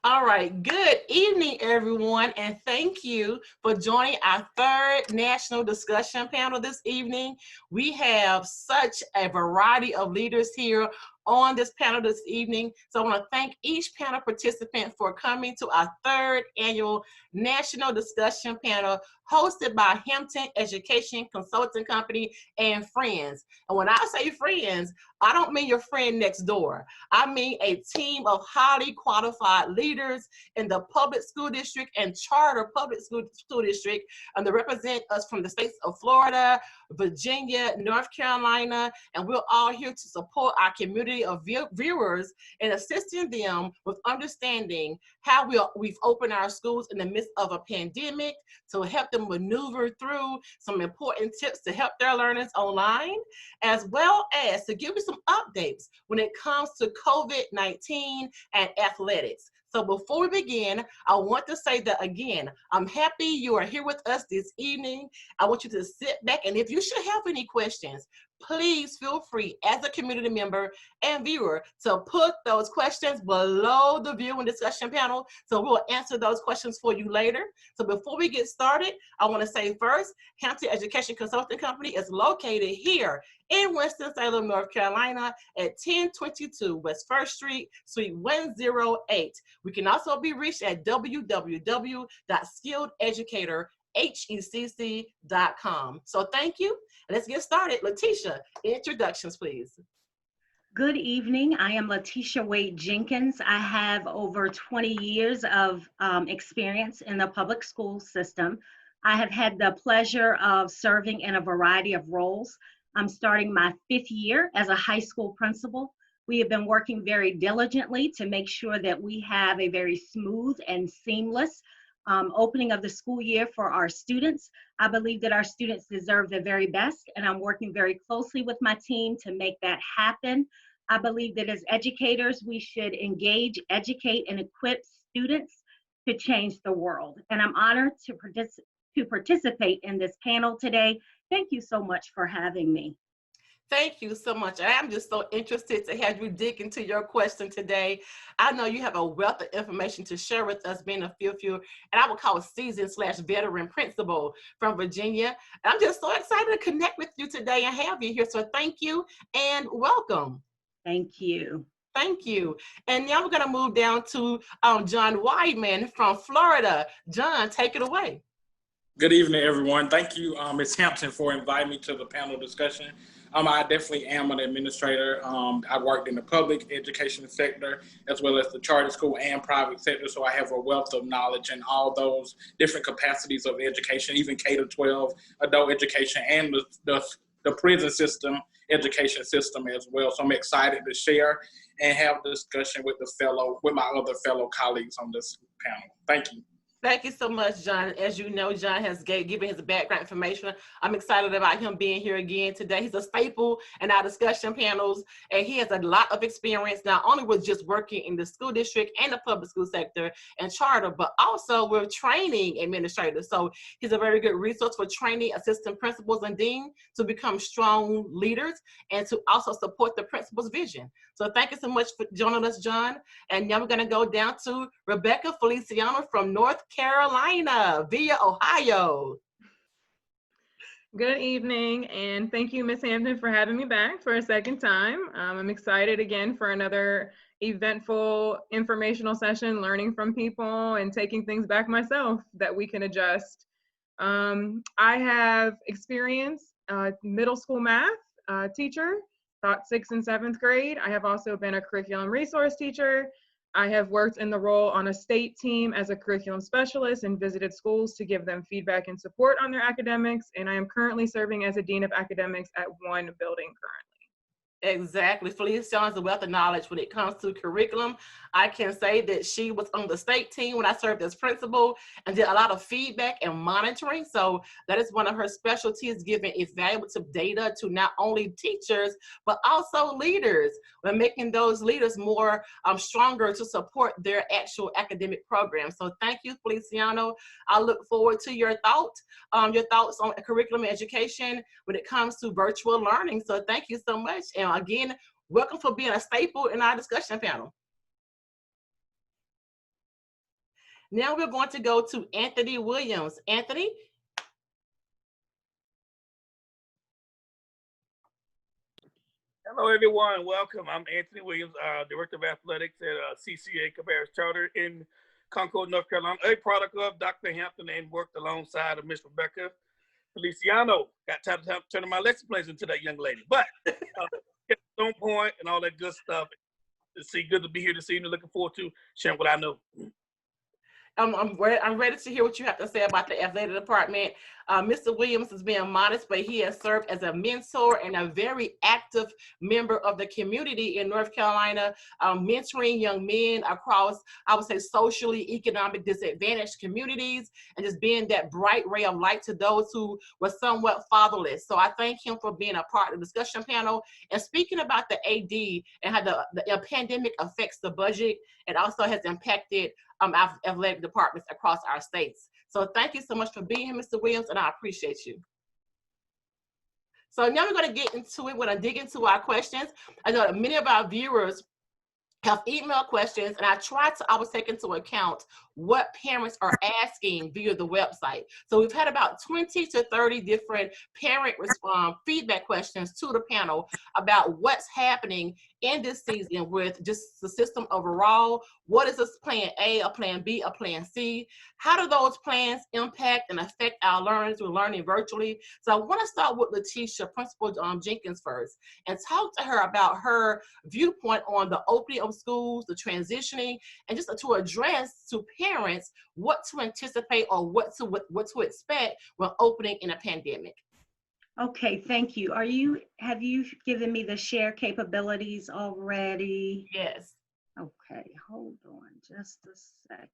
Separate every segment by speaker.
Speaker 1: All right, good evening, everyone, and thank you for joining our third national discussion panel this evening. We have such a variety of leaders here on this panel this evening. So I want to thank each panel participant for coming to our third annual national discussion panel hosted by Hampton Education Consulting Company and friends. And when I say friends, I don't mean your friend next door. I mean a team of highly qualified leaders in the public school district and charter public school district, and they represent us from the states of Florida, Virginia, North Carolina, and we're all here to support our community of viewers and assisting them with understanding how we've opened our schools in the midst of a pandemic to help them maneuver through some important tips to help their learners online, as well as to give you some updates when it comes to COVID-19 and athletics. So before we begin, I want to say that again, I'm happy you are here with us this evening. I want you to sit back, and if you should have any questions, please feel free as a community member and viewer to put those questions below the viewing discussion panel, so we'll answer those questions for you later. So before we get started, I want to say first, Hampton Education Consulting Company is located here in Winston-Salem, North Carolina at 1022 West 1st Street, Suite 108. We can also be reached at www.skillededucatorhecc.com. So thank you. Let's get started. Latesha, introductions, please.
Speaker 2: Good evening. I am Latesha Wade-Jenkins. I have over 20 years of experience in the public school system. I have had the pleasure of serving in a variety of roles. I'm starting my 5th year as a high school principal. We have been working very diligently to make sure that we have a very smooth and seamless opening of the school year for our students. I believe that our students deserve the very best, and I'm working very closely with my team to make that happen. I believe that as educators, we should engage, educate, and equip students to change the world. And I'm honored to participate in this panel today. Thank you so much for having me.
Speaker 1: Thank you so much. I am just so interested to have you dig into your question today. I know you have a wealth of information to share with us, being a fifth year, and I would call a seasoned/veteran principal from Virginia. And I'm just so excited to connect with you today and have you here. So thank you and welcome.
Speaker 2: Thank you.
Speaker 1: Thank you. And now we're going to move down to John Wideman from Florida. John, take it away.
Speaker 3: Good evening, everyone. Thank you, Ms. Hampton, for inviting me to the panel discussion. I definitely am an administrator. I worked in the public education sector as well as the charter school and private sector, so I have a wealth of knowledge in all those different capacities of education, even K-12, adult education, and the prison system, education system as well. So I'm excited to share and have a discussion with my other fellow colleagues on this panel. Thank you.
Speaker 1: Thank you so much, John. As you know, John has given his background information. I'm excited about him being here again today. He's a staple in our discussion panels, and he has a lot of experience, not only with just working in the school district and the public school sector and charter, but also with training administrators. So he's a very good resource for training assistant principals and deans to become strong leaders and to also support the principal's vision. So thank you so much for joining us, John. And now we're going to go down to Rebecca Feliciano from North Carolina via Ohio.
Speaker 4: Good evening, and thank you, Ms. Hampton, for having me back for a second time. I'm excited again for another eventful informational session, learning from people and taking things back myself that we can adjust. I have experience middle school math teacher, taught 6th and 7th grade. I have also been a curriculum resource teacher. I have worked in the role on a state team as a curriculum specialist and visited schools to give them feedback and support on their academics. And I am currently serving as a dean of academics at one building currently.
Speaker 1: Exactly. Feliciano has a wealth of knowledge when it comes to curriculum. I can say that she was on the state team when I served as principal and did a lot of feedback and monitoring. So that is one of her specialties, giving evaluative data to not only teachers, but also leaders, when making those leaders more stronger to support their actual academic program. So thank you, Feliciano. I look forward to your thoughts on curriculum education when it comes to virtual learning. So thank you so much. And again, welcome for being a staple in our discussion panel. Now we're going to go to Anthony Williams. Anthony?
Speaker 5: Hello, everyone. Welcome. I'm Anthony Williams, Director of Athletics at CCA Cabarrus Charter in Concord, North Carolina, a product of Dr. Hampton, and worked alongside of Miss Rebecca Feliciano. Got time to turn my lesson plans into that young lady. But on point and all that good stuff. Good to be here this evening. Looking forward to sharing what I know.
Speaker 1: I'm ready to hear what you have to say about the athletic department. Mr. Williams is being modest, but he has served as a mentor and a very active member of the community in North Carolina, mentoring young men across, I would say, socially, economic disadvantaged communities, and just being that bright ray of light to those who were somewhat fatherless. So I thank him for being a part of the discussion panel. And speaking about the AD and how the pandemic affects the budget, it also has impacted our athletic departments across our states. So thank you so much for being here, Mr. Williams, and I appreciate you. So now we're going to get into it. We're going to dig into our questions. I know that many of our viewers have email questions, and I was taking into account what parents are asking via the website. So we've had about 20 to 30 different parent feedback questions to the panel about what's happening in this season with just the system overall. What is this plan A, a plan B, a plan C? How do those plans impact and affect our learners who are learning virtually? So I want to start with Latesha, Principal Jenkins first, and talk to her about her viewpoint on the opening of schools, the transitioning, and just to address to parents what to anticipate or what to expect when opening in a pandemic.
Speaker 2: Okay, thank you. Have you given me the share capabilities already?
Speaker 1: Yes.
Speaker 2: Okay, hold on just a second.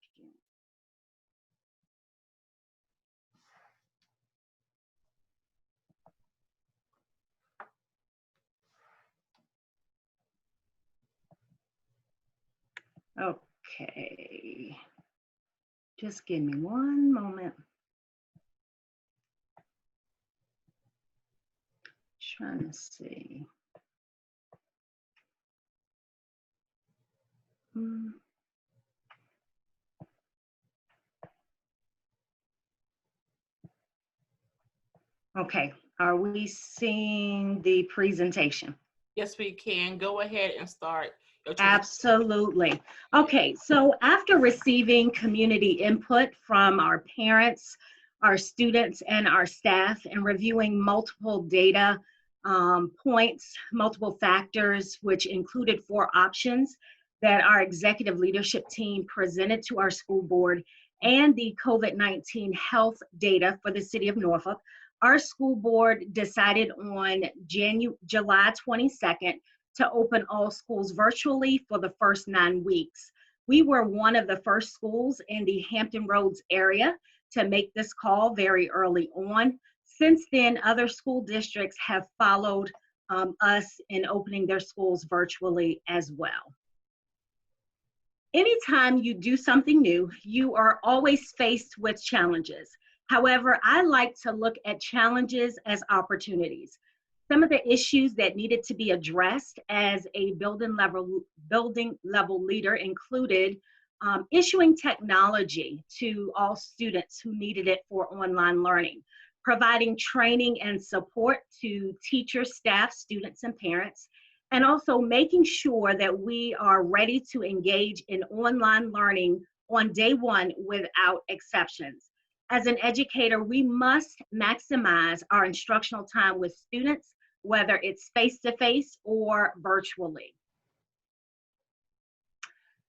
Speaker 2: Okay, just give me one moment. Trying to see. Okay, are we seeing the presentation?
Speaker 1: Yes, we can. Go ahead and start.
Speaker 2: Absolutely. Okay, so after receiving community input from our parents, our students, and our staff, and reviewing multiple data points, multiple factors, which included 4 options that our executive leadership team presented to our school board, and the COVID-19 health data for the city of Norfolk, our school board decided on July 22nd to open all schools virtually for the first 9 weeks. We were one of the first schools in the Hampton Roads area to make this call very early on. Since then, other school districts have followed us in opening their schools virtually as well. Anytime you do something new, you are always faced with challenges. However, I like to look at challenges as opportunities. Some of the issues that needed to be addressed as a building level leader included issuing technology to all students who needed it for online learning, providing training and support to teachers, staff, students, and parents, and also making sure that we are ready to engage in online learning on day 1 without exceptions. As an educator, we must maximize our instructional time with students, whether it's face-to-face or virtually.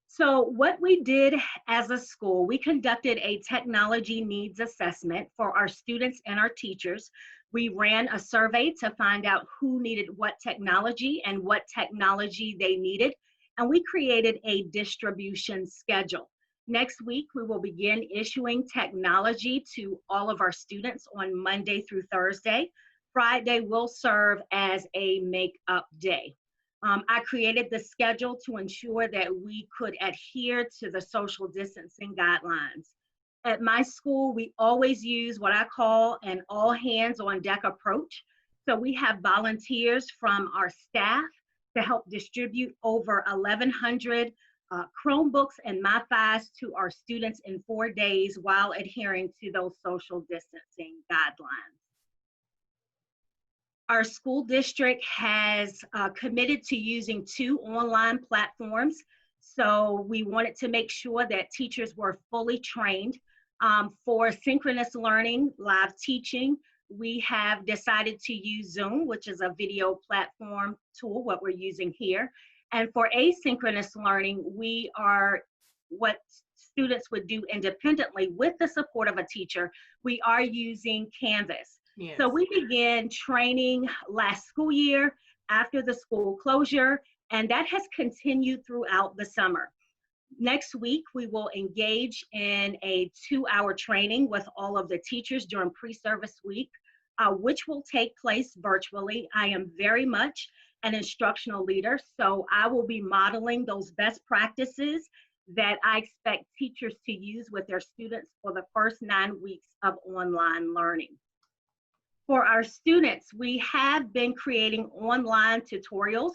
Speaker 2: So what we did as a school, we conducted a technology needs assessment for our students and our teachers. We ran a survey to find out who needed what technology and what technology they needed, and we created a distribution schedule. Next week, we will begin issuing technology to all of our students on Monday through Thursday. Friday will serve as a make-up day. I created the schedule to ensure that we could adhere to the social distancing guidelines. At my school, we always use what I call an all hands on deck approach. So we have volunteers from our staff to help distribute over 1,100 Chromebooks and MiFis to our students in 4 days while adhering to those social distancing guidelines. Our school district has committed to using 2 online platforms. So we wanted to make sure that teachers were fully trained. For synchronous learning, live teaching, we have decided to use Zoom, which is a video platform tool, what we're using here. And for asynchronous learning, we are what students would do independently with the support of a teacher. We are using Canvas.
Speaker 1: Yes.
Speaker 2: So we began training last school year after the school closure, and that has continued throughout the summer. Next week, we will engage in a 2-hour training with all of the teachers during pre-service week, which will take place virtually. I am very much an instructional leader, so I will be modeling those best practices that I expect teachers to use with their students for the first 9 weeks of online learning. For our students, we have been creating online tutorials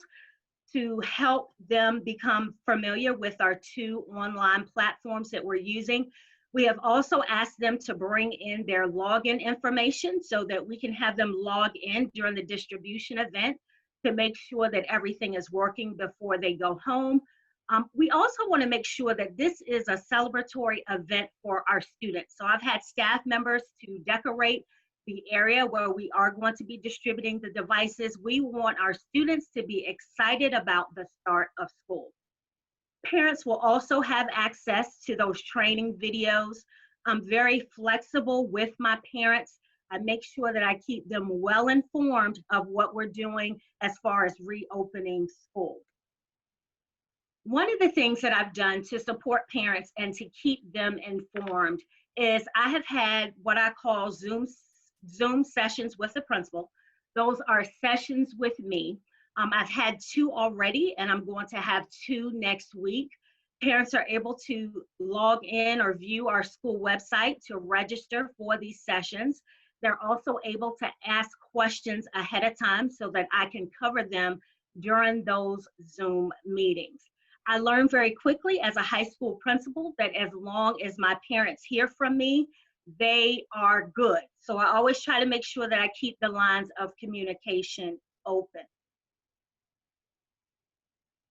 Speaker 2: to help them become familiar with our 2 online platforms that we're using. We have also asked them to bring in their login information so that we can have them log in during the distribution event to make sure that everything is working before they go home. We also want to make sure that this is a celebratory event for our students. So I've had staff members to decorate the area where we are going to be distributing the devices. We want our students to be excited about the start of school. Parents will also have access to those training videos. I'm very flexible with my parents. I make sure that I keep them well informed of what we're doing as far as reopening school. One of the things that I've done to support parents and to keep them informed is I have had what I call Zoom sessions with the principal. Those are sessions with me. I've had 2 already, and I'm going to have 2 next week. Parents are able to log in or view our school website to register for these sessions. They're also able to ask questions ahead of time so that I can cover them during those Zoom meetings. I learned very quickly as a high school principal that as long as my parents hear from me, they are good. So I always try to make sure that I keep the lines of communication open.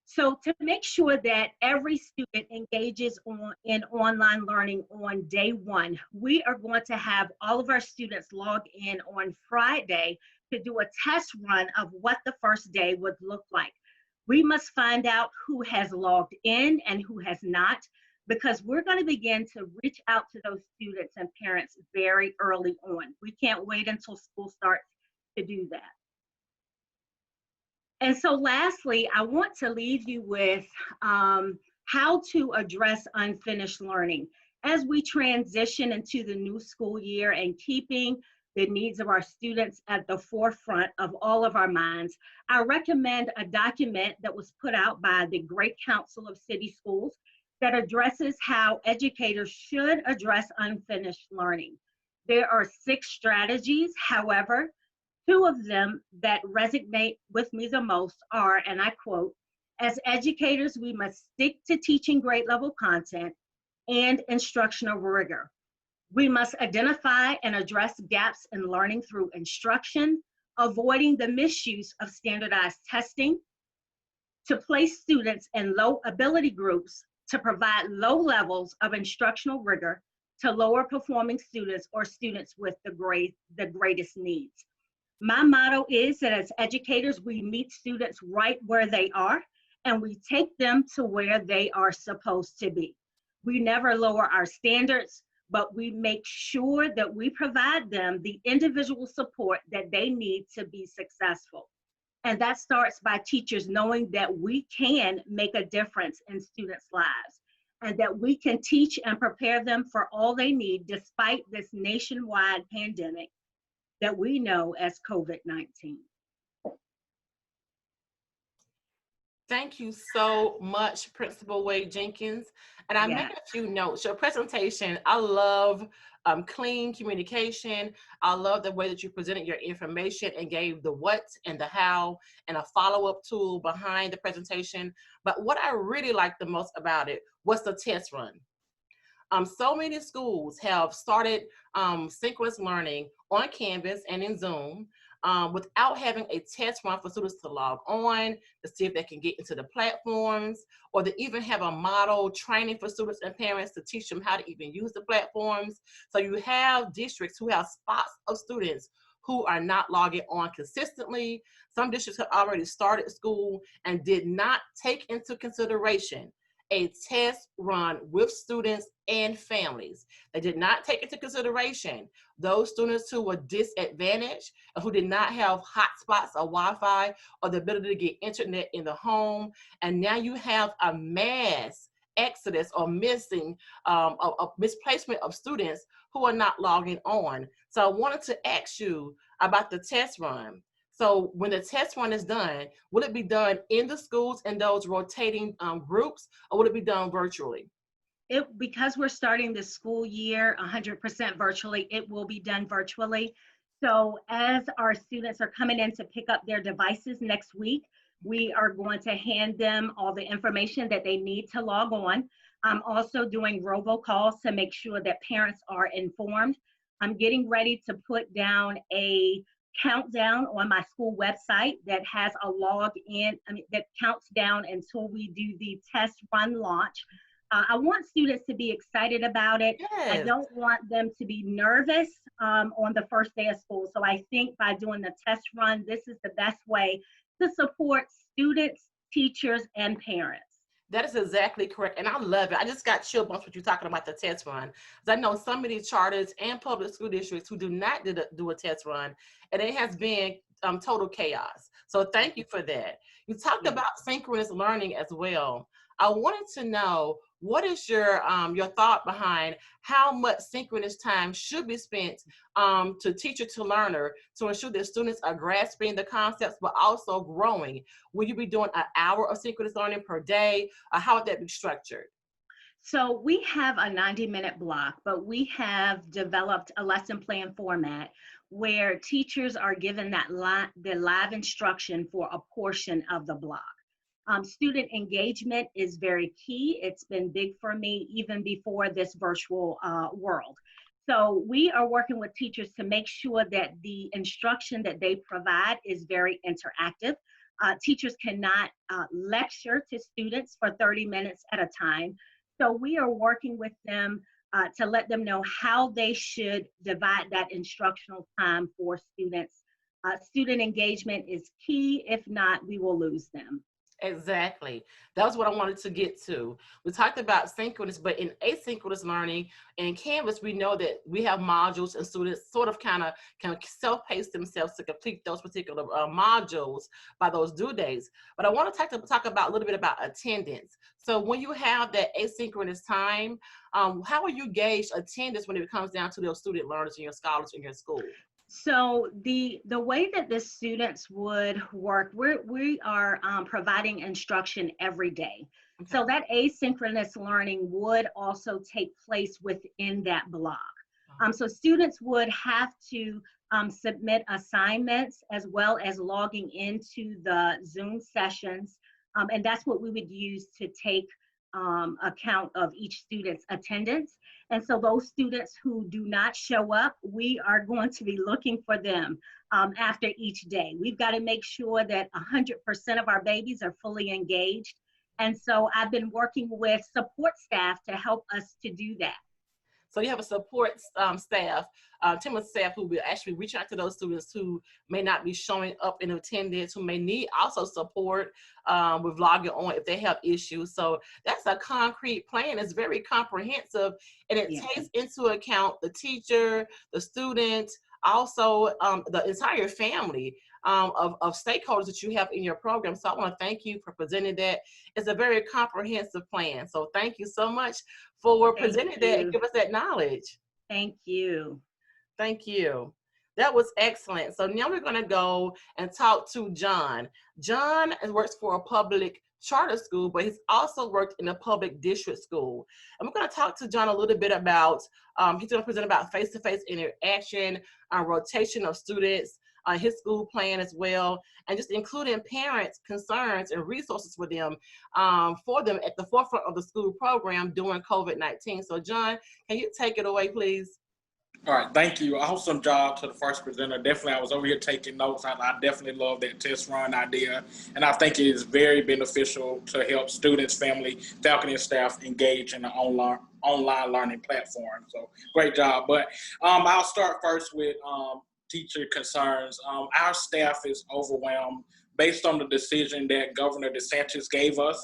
Speaker 2: So to make sure that every student engages in online learning on day 1, we are going to have all of our students log in on Friday to do a test run of what the first day would look like. We must find out who has logged in and who has not, because we're going to begin to reach out to those students and parents very early on. We can't wait until school starts to do that. And so lastly, I want to leave you with how to address unfinished learning. As we transition into the new school year and keeping the needs of our students at the forefront of all of our minds, I recommend a document that was put out by the Great Council of City Schools that addresses how educators should address unfinished learning. There are 6 strategies. However, 2 of them that resonate with me the most are, and I quote, "As educators, we must stick to teaching grade level content and instructional rigor. We must identify and address gaps in learning through instruction, avoiding the misuse of standardized testing, to place students in low ability groups to provide low levels of instructional rigor to lower performing students or students with the greatest needs." My motto is that as educators, we meet students right where they are and we take them to where they are supposed to be. We never lower our standards, but we make sure that we provide them the individual support that they need to be successful. And that starts by teachers knowing that we can make a difference in students' lives and that we can teach and prepare them for all they need despite this nationwide pandemic that we know as COVID-19.
Speaker 1: Thank you so much, Principal Wade-Jenkins. And I made
Speaker 2: Yeah.
Speaker 1: a few notes. Your presentation, I love clean communication. I love the way that you presented your information and gave the what and the how and a follow-up tool behind the presentation. But what I really liked the most about it was the test run. So many schools have started synchronous learning on Canvas and in Zoom without having a test run for students to log on, to see if they can get into the platforms, or to even have a model training for students and parents to teach them how to even use the platforms. So you have districts who have spots of students who are not logging on consistently. Some districts have already started school and did not take into consideration a test run with students and families. They did not take into consideration those students who were disadvantaged and who did not have hotspots or Wi-Fi or the ability to get internet in the home. And now you have a mass exodus or missing a misplacement of students who are not logging on. So I wanted to ask you about the test run. So when the test run is done, will it be done in the schools in those rotating groups, or will it be done virtually?
Speaker 2: Because we're starting the school year 100% virtually, it will be done virtually. So as our students are coming in to pick up their devices next week, we are going to hand them all the information that they need to log on. I'm also doing robocalls to make sure that parents are informed. I'm getting ready to put down a countdown on my school website that has a that counts down until we do the test run launch. I want students to be excited about it. I
Speaker 1: Yes.
Speaker 2: don't want them to be nervous on the first day of school. So I think by doing the test run, this is the best way to support students, teachers, and parents.
Speaker 1: That is exactly correct. And I love it. I just got chill bumps with you talking about the test run. Because I know so many charters and public school districts who do not do a test run, and it has been total chaos. So thank you for that. You talked
Speaker 2: Yeah.
Speaker 1: about synchronous learning as well. I wanted to know, what is your thought behind how much synchronous time should be spent to teacher to learner to ensure that students are grasping the concepts but also growing? Will you be doing an hour of synchronous learning per day? How would that be structured?
Speaker 2: So we have a 90-minute block, but we have developed a lesson plan format where teachers are given the live instruction for a portion of the block. Student engagement is very key. It's been big for me even before this virtual world. So we are working with teachers to make sure that the instruction that they provide is very interactive. Teachers cannot lecture to students for 30 minutes at a time. So we are working with them to let them know how they should divide that instructional time for students. Student engagement is key. If not, we will lose them.
Speaker 1: Exactly. That was what I wanted to get to. We talked about synchronous, but in asynchronous learning in Canvas, we know that we have modules and students sort of kind of can self-pace themselves to complete those particular modules by those due dates. But I want to talk about a little bit about attendance. So when you have that asynchronous time, how will you gauge attendance when it comes down to those student learners and your scholars in your school?
Speaker 2: So the way that the students would work, we are providing instruction every day.
Speaker 1: Okay.
Speaker 2: So that asynchronous learning would also take place within that block. So students would have to submit assignments as well as logging into the Zoom sessions. And that's what we would use to take account of each student's attendance. And so those students who do not show up, we are going to be looking for them after each day. We've got to make sure that 100% of our babies are fully engaged. And so I've been working with support staff to help us to do that.
Speaker 1: So you have a support staff, team of staff who will actually reach out to those students who may not be showing up in attendance, who may need also support with logging on if they have issues. So that's a concrete plan. It's very comprehensive, and it takes into account the teacher, the student, also the entire family of stakeholders that you have in your program. So I want to thank you for presenting that. It's a very comprehensive plan. So thank you so much for presenting that and give us that knowledge.
Speaker 2: Thank you.
Speaker 1: Thank you. That was excellent. So now we're going to go and talk to John. John works for a public charter school, but he's also worked in a public district school. And we're going to talk to John a little bit about, he's going to present about face-to-face interaction, rotation of students, his school plan as well, and just including parents' concerns and resources for them at the forefront of the school program during COVID-19. So John, can you take it away, please?
Speaker 3: All right, thank you. Awesome job to the first presenter. Definitely, I was over here taking notes. I definitely love that test run idea. And I think it is very beneficial to help students, family, faculty, and staff engage in the online learning platform. So great job. But I'll start first with teacher concerns. Our staff is overwhelmed based on the decision that Governor DeSantis gave us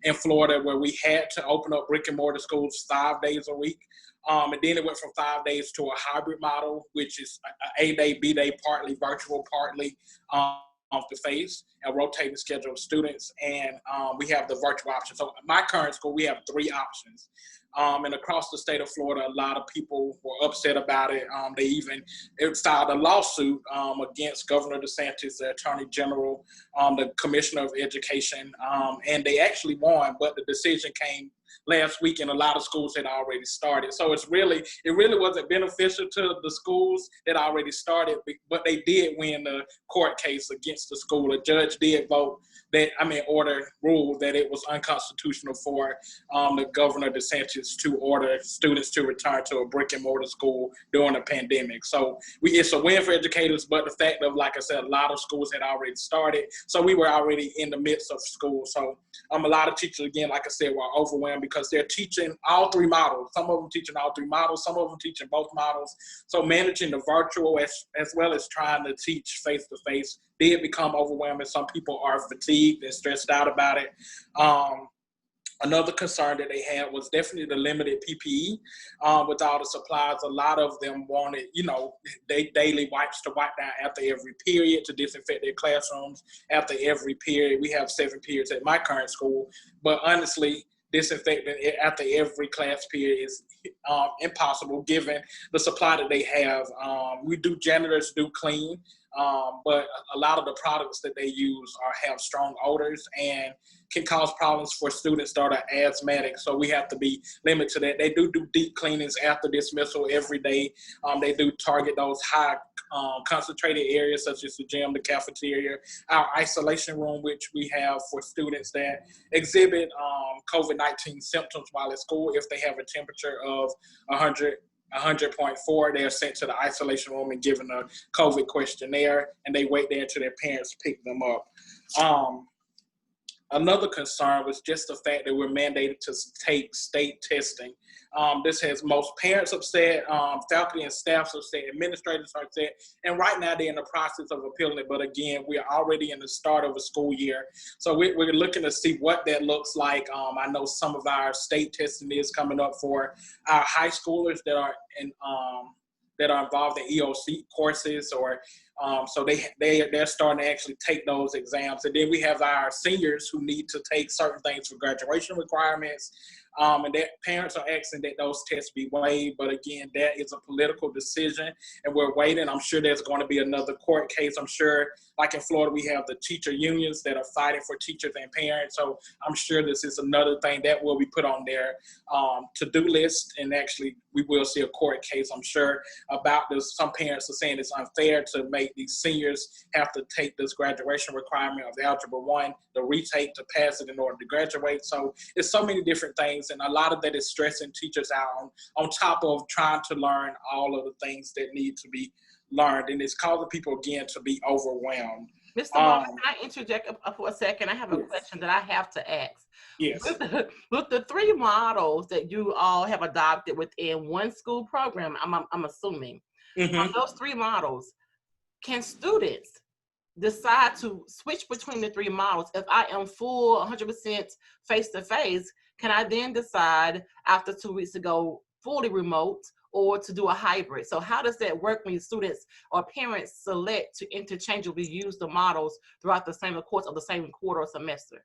Speaker 3: in Florida, where we had to open up brick and mortar schools 5 days a week. And then it went from 5 days to a hybrid model, which is A-day, B-day, partly virtual, partly face-to-face, a rotating schedule of students. And we have the virtual option. So my current school, we have 3 options. And across the state of Florida, a lot of people were upset about it. They even filed a lawsuit against Governor DeSantis, the Attorney General, the Commissioner of Education, and they actually won, but the decision came last week and a lot of schools had already started. So it really wasn't beneficial to the schools that already started, but they did win the court case against the school. A judge did ruled that it was unconstitutional for the Governor DeSantis to order students to return to a brick and mortar school during the pandemic. So it's a win for educators, but the fact of, like I said, a lot of schools had already started. So we were already in the midst of school. So a lot of teachers, again, like I said, were overwhelmed because they're teaching all 3 models. Some of them teaching all 3 models, some of them teaching both models. So managing the virtual as well as trying to teach face-to-face did become overwhelming. Some people are fatigued and stressed out about it. Another concern that they had was definitely the limited PPE with all the supplies. A lot of them wanted, daily wipes to wipe down after every period, to disinfect their classrooms after every period. We have 7 periods at my current school, but honestly, disinfecting after every class period is impossible given the supply that they have. Janitors do clean, but a lot of the products that they use have strong odors and can cause problems for students that are asthmatic. So we have to be limited to that. They do deep cleanings after dismissal every day. They do target those high concentrated areas such as the gym, the cafeteria, our isolation room, which we have for students that exhibit COVID-19 symptoms while at school. If they have a temperature of 100.4, they're sent to the isolation room and given a COVID questionnaire, and they wait there until their parents pick them up. Another concern was just the fact that we're mandated to take state testing. This has most parents upset, faculty and staff upset, administrators are upset, and right now they're in the process of appealing it. But again, we're already in the start of a school year, so we're looking to see what that looks like. I know some of our state testing is coming up for our high schoolers that are involved in EOC courses, or so they're starting to actually take those exams. And then we have our seniors who need to take certain things for graduation requirements. And that parents are asking that those tests be waived. But again, that is a political decision and we're waiting. I'm sure there's going to be another court case. I'm sure, like in Florida, we have the teacher unions that are fighting for teachers and parents. So I'm sure this is another thing that will be put on their to-do list. And actually, we will see a court case, I'm sure, about this. Some parents are saying it's unfair to make these seniors have to take this graduation requirement of Algebra 1, the retake to pass it in order to graduate. So it's so many different things. And a lot of that is stressing teachers out on top of trying to learn all of the things that need to be learned. And it's causing people, again, to be overwhelmed.
Speaker 1: Mr. Moore, can I interject for a second? I have a question that I have to ask.
Speaker 3: Yes.
Speaker 1: With the 3 models that you all have adopted within one school program, I'm assuming, on those 3 models, can students decide to switch between the 3 models? If I am full 100% face-to-face, can I then decide after 2 weeks to go fully remote or to do a hybrid? So how does that work when students or parents select to interchangeably use the models throughout the course of the same quarter or semester?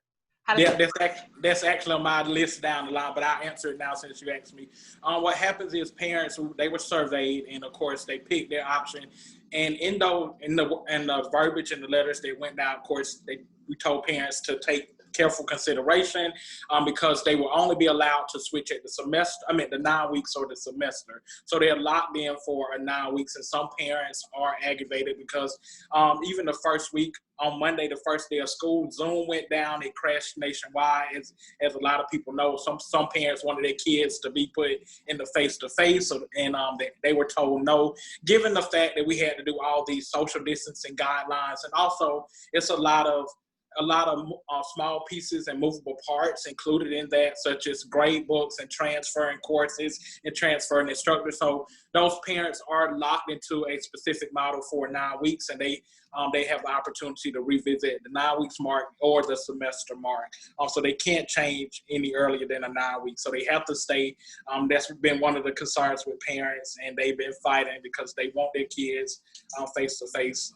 Speaker 3: That's actually on my list down the line, but I'll answer it now since you asked me. What happens is parents, they were surveyed, and of course they picked their option. And in the verbiage in the letters that went down, of course, we told parents to take careful consideration because they will only be allowed to switch at the semester, the 9 weeks or the semester. So they're locked in for 9 weeks, and some parents are aggravated because even the first week, on Monday, the first day of school, Zoom went down. It crashed nationwide. As a lot of people know, some parents wanted their kids to be put in the face-to-face, and they were told no, given the fact that we had to do all these social distancing guidelines. And also, it's a lot of small pieces and movable parts included in that, such as grade books and transferring courses and transferring instructors. So those parents are locked into a specific model for 9 weeks, and they have the opportunity to revisit the 9 weeks mark or the semester mark. So they can't change any earlier than a 9 weeks. So they have to stay. That's been one of the concerns with parents, and they've been fighting because they want their kids face-to-face,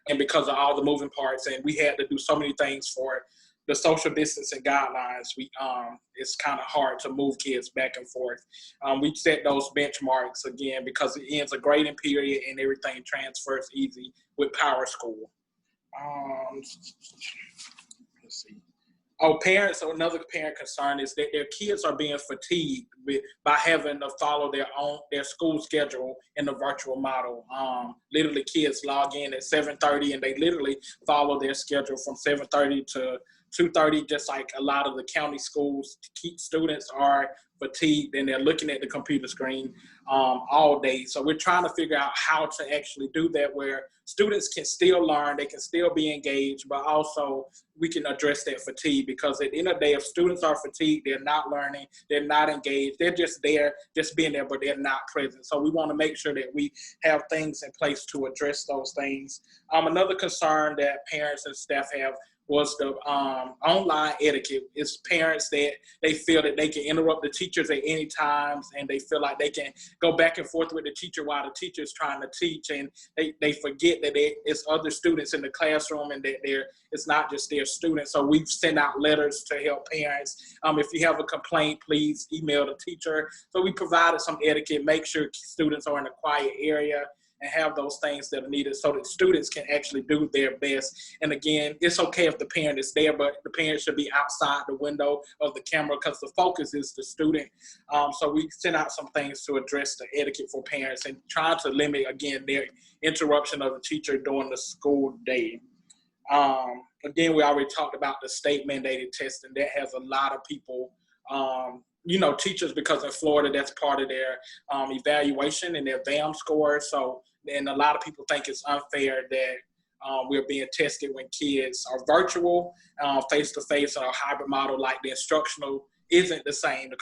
Speaker 3: and because of all the moving parts, and we had to do so many things for the social distancing guidelines, it's kind of hard to move kids back and forth. We set those benchmarks again because it ends a grading period and everything transfers easy with Power School. Let's see. Parents, so another parent concern is that their kids are being fatigued by having to follow their school schedule in the virtual model. Literally, kids log in at 7:30 and they literally follow their schedule from 7:30 to 2:30, just like a lot of the county schools. Students are fatigued and they're looking at the computer screen all day. So we're trying to figure out how to actually do that where students can still learn, they can still be engaged, but also we can address that fatigue, because at the end of the day, if students are fatigued, they're not learning, they're not engaged, they're just there, just being there, but they're not present. So we want to make sure that we have things in place to address those things. Another concern that parents and staff have was the online etiquette. It's parents that they feel that they can interrupt the teachers at any times, and they feel like they can go back and forth with the teacher while the teacher is trying to teach, and they forget that it's other students in the classroom and that it's not just their students. So we've sent out letters to help parents. If you have a complaint, please email the teacher. So we provided some etiquette, make sure students are in a quiet area, and have those things that are needed so that students can actually do their best. And again, it's okay if the parent is there, but the parent should be outside the window of the camera because the focus is the student. So we sent out some things to address the etiquette for parents and try to limit, again, their interruption of the teacher during the school day. Again, we already talked about the state mandated testing. That has a lot of people, teachers, because in Florida, that's part of their evaluation and their VAM score. So, and a lot of people think it's unfair that we're being tested when kids are virtual, face-to-face, or a hybrid model, like the instructional isn't the same. The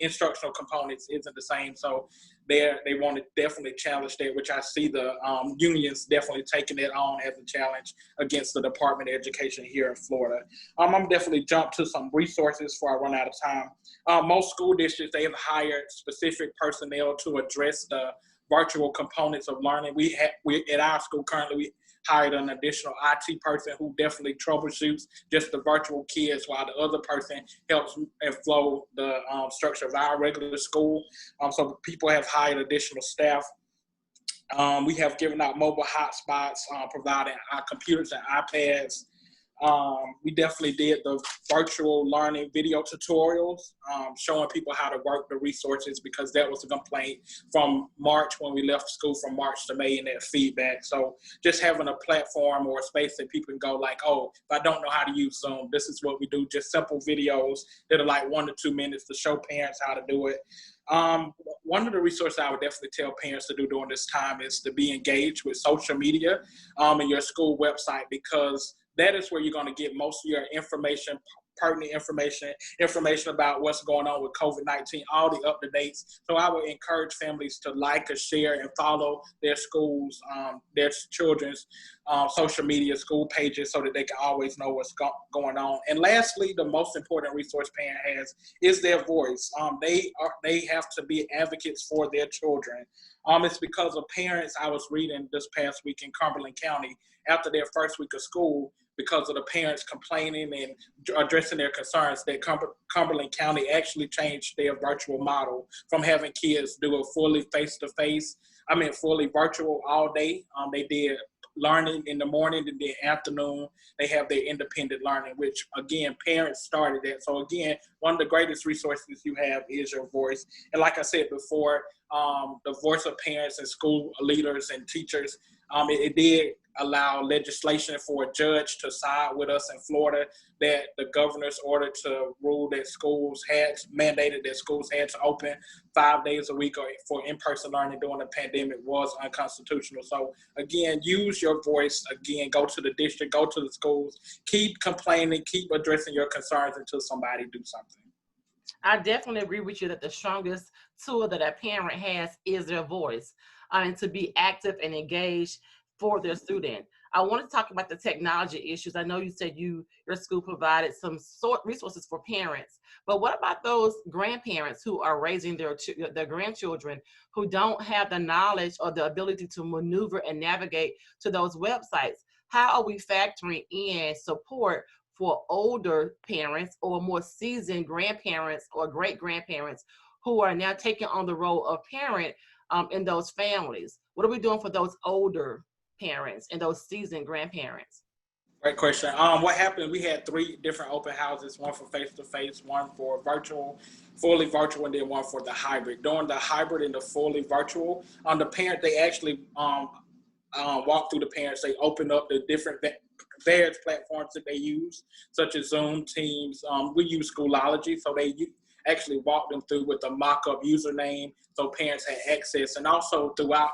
Speaker 3: instructional components isn't the same. So they want to definitely challenge that, which I see the unions definitely taking it on as a challenge against the Department of Education here in Florida. I'm definitely jump to some resources before I run out of time. Most school districts, they have hired specific personnel to address the virtual components of learning. We at our school currently, we hired an additional IT person who definitely troubleshoots just the virtual kids, while the other person helps and flow the structure of our regular school. So people have hired additional staff. We have given out mobile hotspots, providing our computers and iPads. We definitely did the virtual learning video tutorials, showing people how to work the resources, because that was a complaint from March when we left school, from March to May, and that feedback. So just having a platform or a space that people can go like, oh, if I don't know how to use Zoom, this is what we do. Just simple videos that are like 1 to 2 minutes to show parents how to do it. One of the resources I would definitely tell parents to do during this time is to be engaged with social media and your school website, because that is where you're going to get most of your information, pertinent information about what's going on with COVID-19, all the up-to-dates. So I would encourage families to like or share and follow their schools, their children's social media, school pages, so that they can always know what's going on. And lastly, the most important resource parent has is their voice. They have to be advocates for their children. It's because of parents. I was reading this past week in Cumberland County, after their first week of school, because of the parents complaining and addressing their concerns, that Cumberland County actually changed their virtual model from having kids do it fully face-to-face, fully virtual all day. They did learning in the morning, and then afternoon, they have their independent learning, which again, parents started that. So again, one of the greatest resources you have is your voice. And like I said before, the voice of parents and school leaders and teachers, it did allow legislation for a judge to side with us in Florida that the governor's order to rule that schools had mandated that schools had to open 5 days a week or for in-person learning during the pandemic was unconstitutional. So again, use your voice. Again, go to the district, go to the schools, keep complaining, keep addressing your concerns until somebody do something.
Speaker 1: I definitely agree with you that the strongest tool that a parent has is their voice, and to be active and engaged for their student. I want to talk about the technology issues. I know you said your school provided some resources for parents, but what about those grandparents who are raising their grandchildren who don't have the knowledge or the ability to maneuver and navigate to those websites? How are we factoring in support for older parents or more seasoned grandparents or great-grandparents who are now taking on the role of parent in those families? What are we doing for those older parents and those seasoned grandparents?
Speaker 3: Great question. What happened, we had 3 different open houses, one for face-to-face, one for virtual, fully virtual, and then one for the hybrid. During the hybrid and the fully virtual, the parent, they actually walked through the parents. They opened up the different various platforms that they use, such as Zoom, Teams. We use Schoology, so they actually walked them through with a mock-up username so parents had access. And also throughout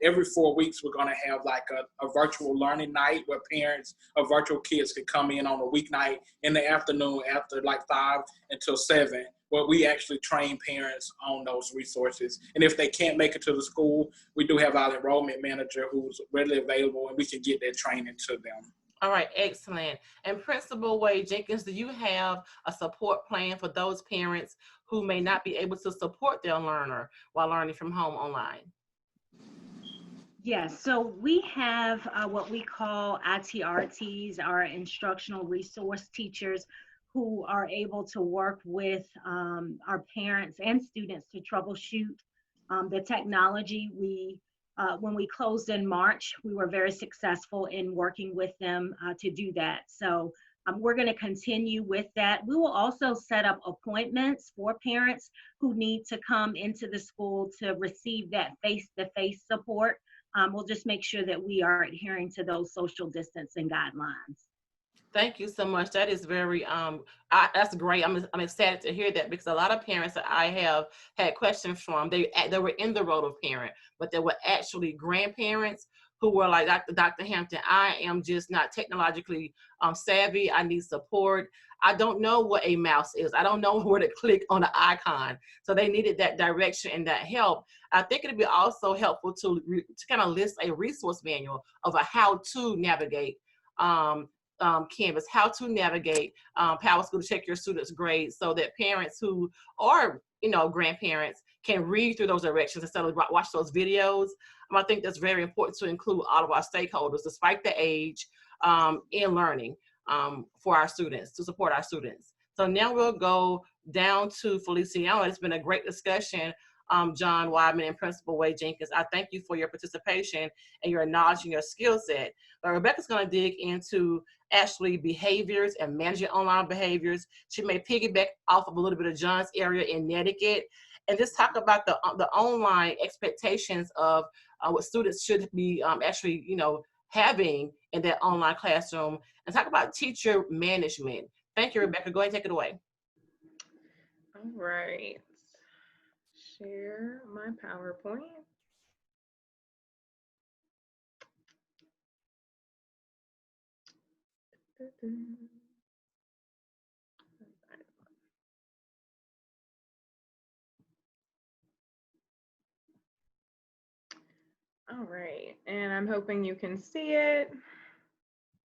Speaker 3: every 4 weeks, we're gonna have like a virtual learning night where parents or virtual kids could come in on a weeknight in the afternoon after like 5 until 7, where we actually train parents on those resources. And if they can't make it to the school, we do have our enrollment manager who's readily available, and we can get that training to them.
Speaker 1: All right, excellent. And Principal Wade-Jenkins, do you have a support plan for those parents who may not be able to support their learner while learning from home online?
Speaker 2: Yes, so we have what we call ITRTs, our instructional resource teachers, who are able to work with our parents and students to troubleshoot the technology. When we closed in March, we were very successful in working with them to do that. So we're going to continue with that. We will also set up appointments for parents who need to come into the school to receive that face-to-face support. We'll just make sure that we are adhering to those social distancing guidelines.
Speaker 1: Thank you so much. That is very, that's great. I'm excited to hear that, because a lot of parents that I have had questions from, they were in the role of parent, but they were actually grandparents who were like, Dr. Hampton, I am just not technologically savvy. I need support. I don't know what a mouse is. I don't know where to click on the icon. So they needed that direction and that help. I think it'd be also helpful to kind of list a resource manual of a how to navigate Canvas, how to navigate PowerSchool to check your students' grades, so that parents who are, grandparents can read through those directions instead of watch those videos. I think that's very important to include all of our stakeholders, despite the age, in learning for our students, to support our students. So now we'll go down to Feliciano. It's been a great discussion. John Wideman and Principal Wade-Jenkins, I thank you for your participation and your knowledge and your skill set. But Rebecca's going to dig into actually behaviors and managing online behaviors. She may piggyback off of a little bit of John's area in etiquette, and just talk about the online expectations of what students should be actually, having in that online classroom, and talk about teacher management. Thank you, Rebecca. Go ahead and take it away.
Speaker 4: All right. Share my PowerPoint. All right, and I'm hoping you can see it.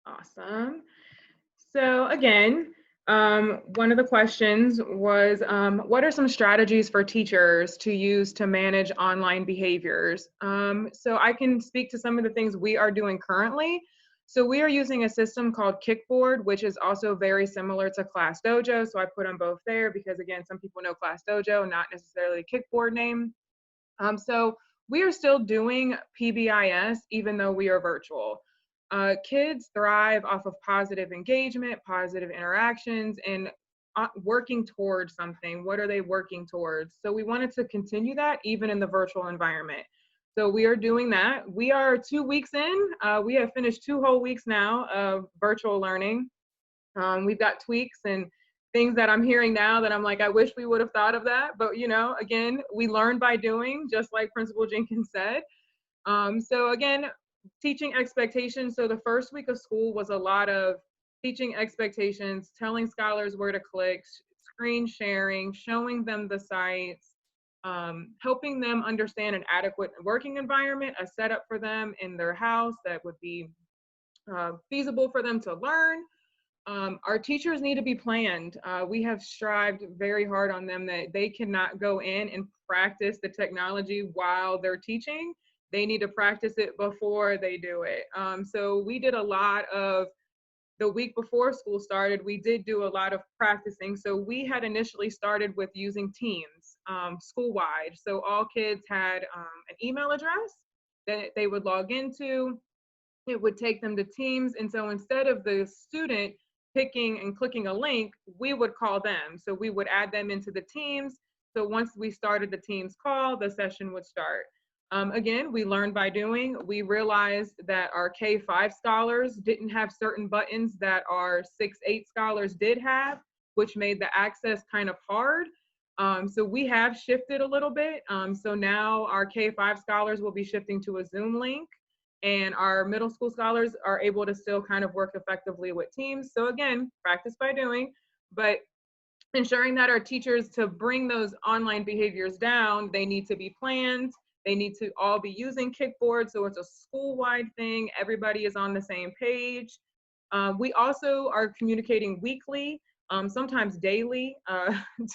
Speaker 4: Awesome. So again, one of the questions was, what are some strategies for teachers to use to manage online behaviors? So I can speak to some of the things we are doing currently. So we are using a system called Kickboard, which is also very similar to Class Dojo. So I put them both there because, again, some people know Class Dojo, not necessarily a Kickboard name. So we are still doing PBIS even though we are virtual. Kids thrive off of positive engagement, positive interactions, and working towards something. What are they working towards? So we wanted to continue that even in the virtual environment. So we are doing that. We are 2 weeks in. We have finished 2 whole weeks now of virtual learning. We've got tweaks and things that I'm hearing now that I'm like, I wish we would have thought of that. But, you know, again, we learn by doing, just like Principal Jenkins said. So again, teaching expectations. So the first week of school was a lot of teaching expectations, telling scholars where to click, screen sharing, showing them the sites, helping them understand an adequate working environment, a setup for them in their house that would be feasible for them to learn. Our teachers need to be planned. We have strived very hard on them that they cannot go in and practice the technology while they're teaching. They need to practice it before they do it. So we did a lot of, the week before school started, we did do a lot of practicing. So we had initially started with using Teams school-wide. So all kids had an email address that they would log into. It would take them to Teams. And so instead of the student picking and clicking a link, we would call them. So we would add them into the Teams. So once we started the Teams call, the session would start. Again, we learned by doing. We realized that our K-5 scholars didn't have certain buttons that our 6-8 scholars did have, which made the access kind of hard. So we have shifted a little bit. So now our K-5 scholars will be shifting to a Zoom link, and our middle school scholars are able to still kind of work effectively with Teams. So again, practice by doing, but ensuring that our teachers, to bring those online behaviors down, they need to be planned. They need to all be using Kickboard, so it's a school-wide thing. Everybody is on the same page. We also are communicating weekly, sometimes daily,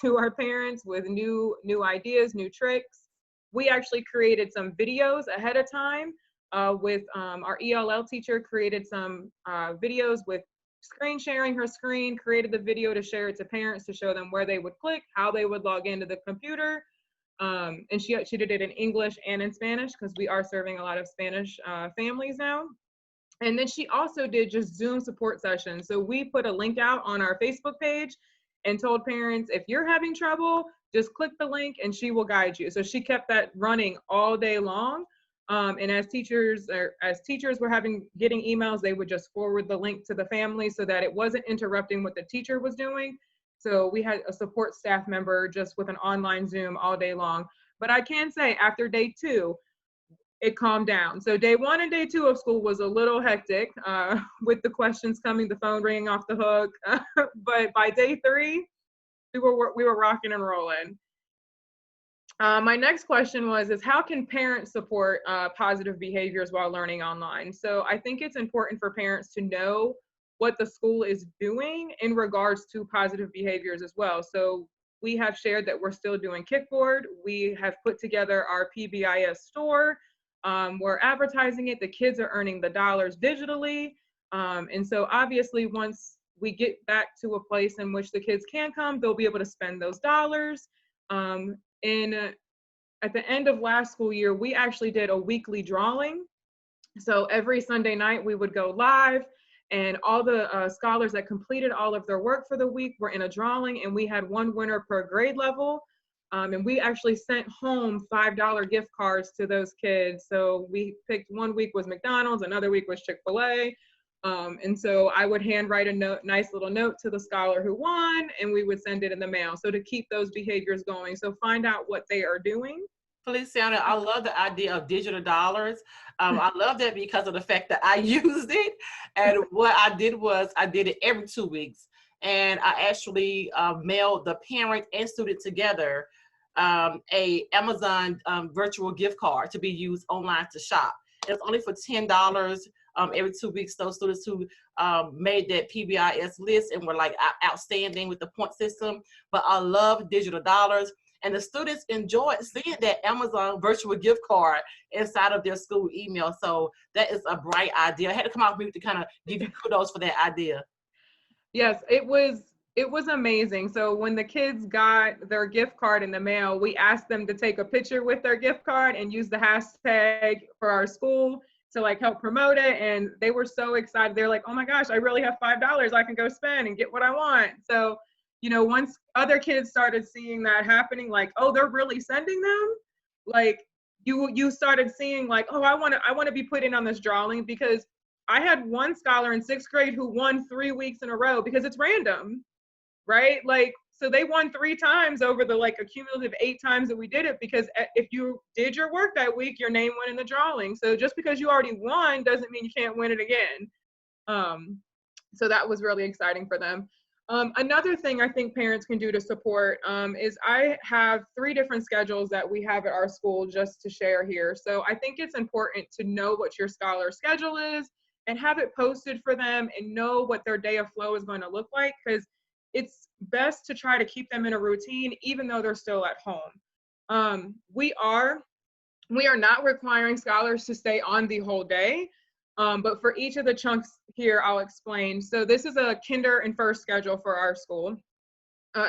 Speaker 4: to our parents with new ideas, new tricks. We actually created some videos ahead of time with our ELL teacher, created some videos with screen sharing her screen, created the video to share it to parents to show them where they would click, how they would log into the computer. And she did it in English and in Spanish because we are serving a lot of Spanish families now. And then she also did just Zoom support sessions. So we put a link out on our Facebook page and told parents, if you're having trouble, just click the link and she will guide you. So she kept that running all day long. And as teachers were getting emails, they would just forward the link to the family so that it wasn't interrupting what the teacher was doing. So we had a support staff member just with an online Zoom all day long. But I can say after day 2, it calmed down. So day 1 and day 2 of school was a little hectic with the questions coming, the phone ringing off the hook. But by day 3, we were rocking and rolling. My next question is how can parents support positive behaviors while learning online? So I think it's important for parents to know what the school is doing in regards to positive behaviors as well. So we have shared that we're still doing Kickboard. We have put together our PBIS store. We're advertising it. The kids are earning the dollars digitally. And so obviously once we get back to a place in which the kids can come, they'll be able to spend those dollars. At the end of last school year, we actually did a weekly drawing. So every Sunday night we would go live, and all the scholars that completed all of their work for the week were in a drawing, and we had one winner per grade level. And we actually sent home $5 gift cards to those kids. So we picked, one week was McDonald's, another week was Chick-fil-A. And so I would handwrite a nice little note to the scholar who won, and we would send it in the mail. So to keep those behaviors going. So find out what they are doing.
Speaker 1: Feliciano, I love the idea of digital dollars. I love that because of the fact that I used it. And what I did was I did it every 2 weeks. And I actually mailed the parent and student together a Amazon virtual gift card to be used online to shop. It was only for $10 every 2 weeks. Those students who made that PBIS list and were like outstanding with the point system. But I love digital dollars. And the students enjoyed seeing that Amazon virtual gift card inside of their school email. So that is a bright idea. I had to come off mute to kind of give you kudos for that idea.
Speaker 4: Yes, it was amazing. So when the kids got their gift card in the mail, we asked them to take a picture with their gift card and use the hashtag for our school. to like help promote it. And they were so excited. They're like, oh my gosh, I really have $5 I can go spend and get what I want. So, you know, once other kids started seeing that happening, like, oh, they're really sending them, like you started seeing like, oh, I want to be put in on this drawing, because I had one scholar in 6th grade who won 3 weeks in a row because it's random, right? Like, so they won 3 times over the like a cumulative 8 times that we did it, because if you did your work that week, your name went in the drawing. So just because you already won doesn't mean you can't win it again. So that was really exciting for them. Another thing I think parents can do to support is I have 3 different schedules that we have at our school just to share here. So I think it's important to know what your scholar schedule is and have it posted for them and know what their day of flow is going to look like, because it's best to try to keep them in a routine even though they're still at home. We are not requiring scholars to stay on the whole day, but for each of the chunks here, I'll explain. So this is a kinder and first schedule for our school.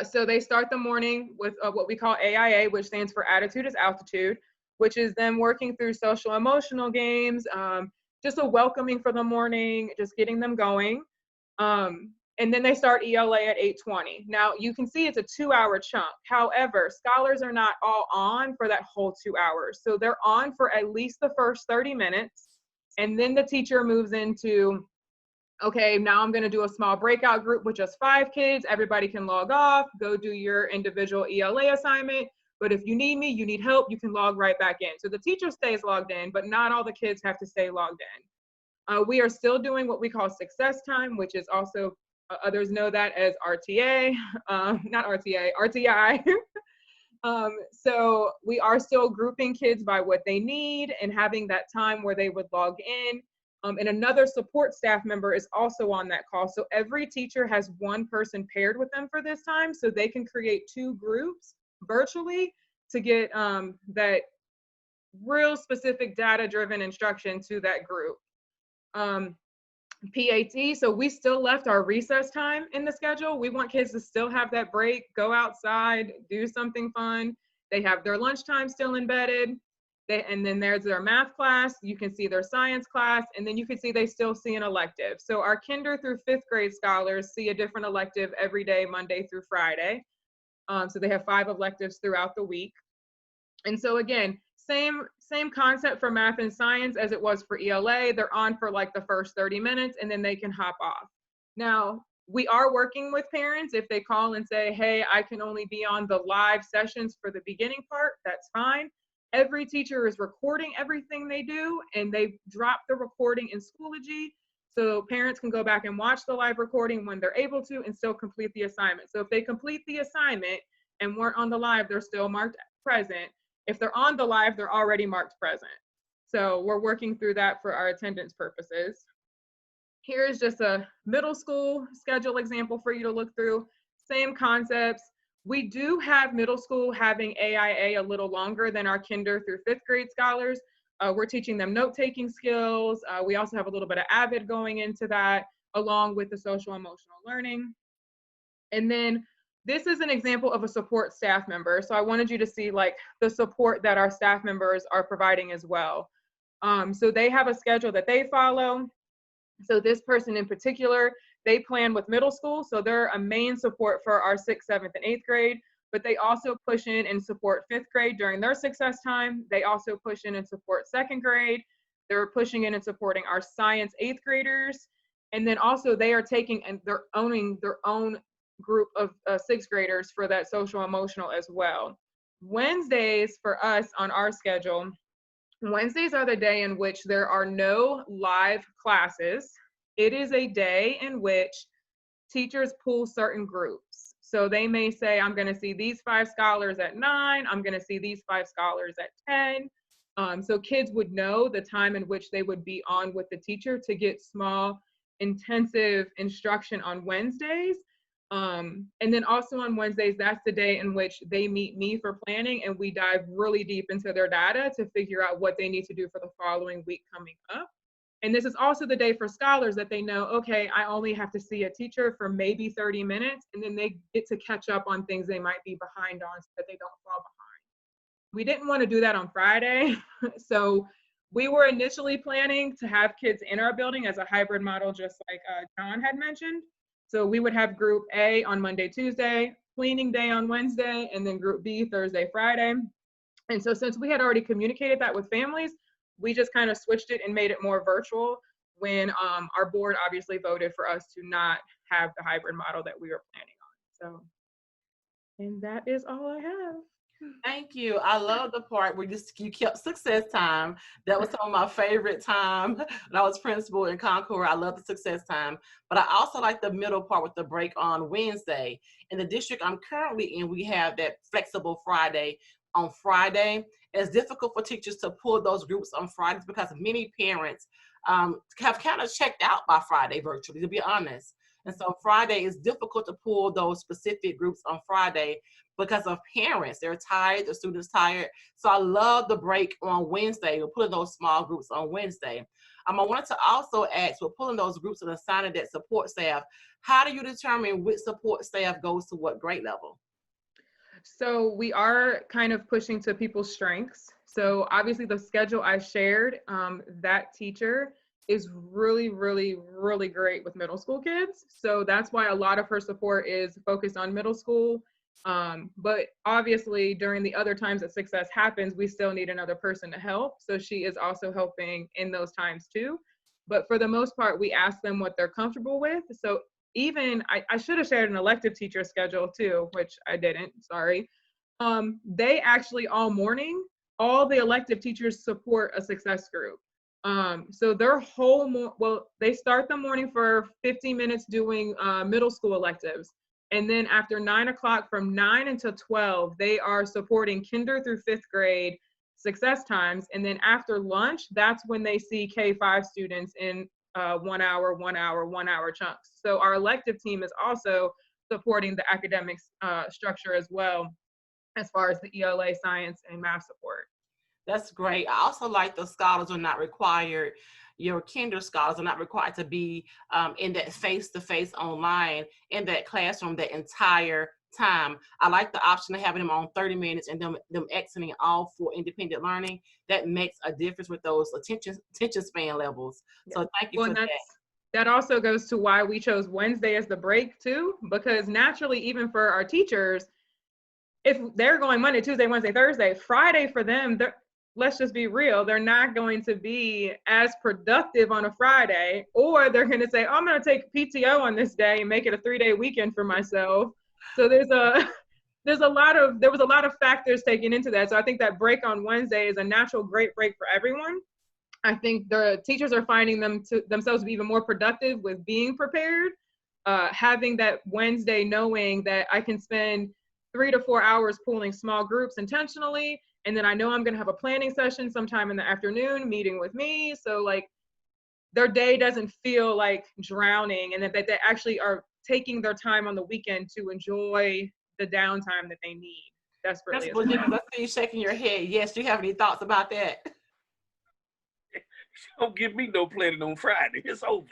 Speaker 4: So they start the morning with what we call AIA, which stands for Attitude is Altitude, which is them working through social emotional games, just a welcoming for the morning, just getting them going. And then they start ELA at 8:20. Now you can see it's a 2-hour chunk. However, scholars are not all on for that whole 2 hours. So they're on for at least the first 30 minutes. And then the teacher moves into, okay, now I'm going to do a small breakout group with just 5 kids. Everybody can log off, go do your individual ELA assignment. But if you need me, you need help, you can log right back in. So the teacher stays logged in, but not all the kids have to stay logged in. We are still doing what we call success time, which is also, others know that as RTA, not RTA, RTI. So we are still grouping kids by what they need and having that time where they would log in. And another support staff member is also on that call. So every teacher has one person paired with them for this time, so they can create 2 groups virtually to get that real specific data-driven instruction to that group. PAT, so we still left our recess time in the schedule. We want kids to still have that break, go outside, do something fun. They have their lunchtime still embedded. And then there's their math class. You can see their science class, and then you can see they still see an elective. So our kinder through 5th grade scholars see a different elective every day, Monday through Friday. So they have 5 electives throughout the week. And so again, same concept for math and science as it was for ELA. They're on for like the first 30 minutes and then they can hop off. Now, we are working with parents. If they call and say, hey, I can only be on the live sessions for the beginning part, that's fine. Every teacher is recording everything they do, and they drop the recording in Schoology, so parents can go back and watch the live recording when they're able to and still complete the assignment. So if they complete the assignment and weren't on the live, they're still marked present. If they're on the live, they're already marked present. So we're working through that for our attendance purposes. Here's just a middle school schedule example for you to look through. Same concepts. We do have middle school having AIA a little longer than our kinder through 5th grade scholars. We're teaching them note-taking skills. We also have a little bit of AVID going into that, along with the social emotional learning. And then this is an example of a support staff member. So I wanted you to see like the support that our staff members are providing as well. So they have a schedule that they follow. So this person in particular, they plan with middle school. So they're a main support for our 6th, 7th, and 8th grade, but they also push in and support 5th grade during their success time. They also push in and support 2nd grade. They're pushing in and supporting our science 8th graders. And then also they are taking and they're owning their own group of 6th graders for that social emotional as well. Wednesdays for us on our schedule, Wednesdays are the day in which there are no live classes. It is a day in which teachers pull certain groups. So they may say, I'm going to see these 5 scholars at 9. I'm going to see these 5 scholars at 10. So kids would know the time in which they would be on with the teacher to get small, intensive instruction on Wednesdays. And then also on Wednesdays, that's the day in which they meet me for planning, and we dive really deep into their data to figure out what they need to do for the following week coming up. And this is also the day for scholars that they know, okay, I only have to see a teacher for maybe 30 minutes, and then they get to catch up on things they might be behind on so that they don't fall behind. We didn't want to do that on Friday. So we were initially planning to have kids in our building as a hybrid model, just like John had mentioned. So we would have group A on Monday, Tuesday, cleaning day on Wednesday, and then group B Thursday, Friday. And so since we had already communicated that with families, we just kind of switched it and made it more virtual when our board obviously voted for us to not have the hybrid model that we were planning on. So, and that is all I have.
Speaker 1: Thank you. I love the part where you kept success time. That was some of my favorite time when I was principal in Concord. I love the success time. But I also like the middle part with the break on Wednesday. In the district I'm currently in, we have that flexible Friday on Friday. It's difficult for teachers to pull those groups on Fridays because many parents have kind of checked out by Friday virtually, to be honest. And so Friday is difficult to pull those specific groups on Friday because of parents. They're tired, the students tired. So I love the break on Wednesday. We're pulling those small groups on Wednesday. I wanted to also ask, we're pulling those groups and assigning that support staff. How do you determine which support staff goes to what grade level?
Speaker 4: So we are kind of pushing to people's strengths. So obviously the schedule I shared, that teacher is really, really, really great with middle school kids. So that's why a lot of her support is focused on middle school. But obviously during the other times that success happens, we still need another person to help. So she is also helping in those times too. But for the most part, we ask them what they're comfortable with. So even, I should have shared an elective teacher schedule too, which I didn't, sorry. They actually all morning, all the elective teachers support a success group. So their whole, they start the morning for 15 minutes doing middle school electives. And then after 9 o'clock, from 9 until 12, they are supporting kinder through 5th grade success times. And then after lunch, that's when they see K-5 students in 1 hour, 1 hour, 1 hour chunks. So our elective team is also supporting the academics structure as well, as far as the ELA, science, and math support.
Speaker 1: That's great. I also like the scholars are not required, your kinder scholars are not required to be in that face-to-face online in that classroom that entire time. I like the option of having them on 30 minutes and them exiting all for independent learning. That makes a difference with those attention span levels. Yeah. So thank you for that.
Speaker 4: That also goes to why we chose Wednesday as the break too, because naturally, even for our teachers, if they're going Monday, Tuesday, Wednesday, Thursday, Friday for them, let's just be real, they're not going to be as productive on a Friday, or they're going to say, oh, I'm going to take PTO on this day and make it a 3-day weekend for myself. So there was a lot of factors taken into that. So I think that break on Wednesday is a natural great break for everyone. I think the teachers are finding themselves to be even more productive with being prepared, having that Wednesday knowing that I can spend 3 to 4 hours pooling small groups intentionally. And then I know I'm going to have a planning session sometime in the afternoon meeting with me. So like their day doesn't feel like drowning, and that they actually are taking their time on the weekend to enjoy the downtime that they need. That's really
Speaker 1: I see you shaking your head. Yes, do you have any thoughts about that?
Speaker 5: Don't give me no planning on Friday. It's over.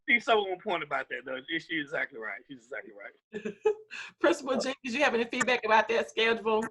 Speaker 5: She's so on point about that, though. She's exactly right. She's exactly right.
Speaker 1: Principal Jenkins, you have any feedback about that schedule?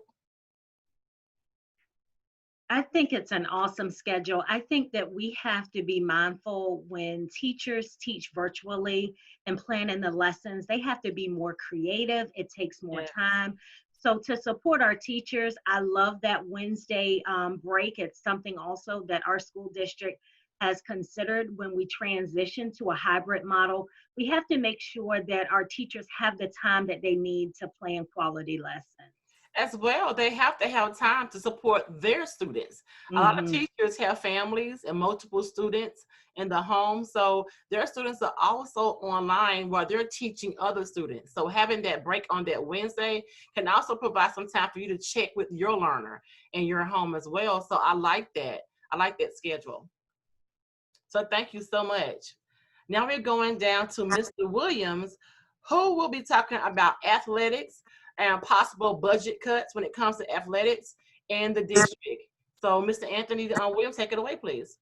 Speaker 2: I think it's an awesome schedule. I think that we have to be mindful when teachers teach virtually and planning the lessons. They have to be more creative. It takes more time. So to support our teachers, I love that Wednesday break. It's something also that our school district has considered when we transition to a hybrid model. We have to make sure that our teachers have the time that they need to plan quality lessons.
Speaker 1: As well, they have to have time to support their students. A lot of teachers have families and multiple students in the home, so their students are also online while they're teaching other students. So having that break on that Wednesday can also provide some time for you to check with your learner in your home as well. So I like that. I like that schedule. So thank you so much. Now we're going down to Mr. Williams, who will be talking about athletics and possible budget cuts when it comes to athletics in the district. So Mr. Anthony Williams, take it away, please.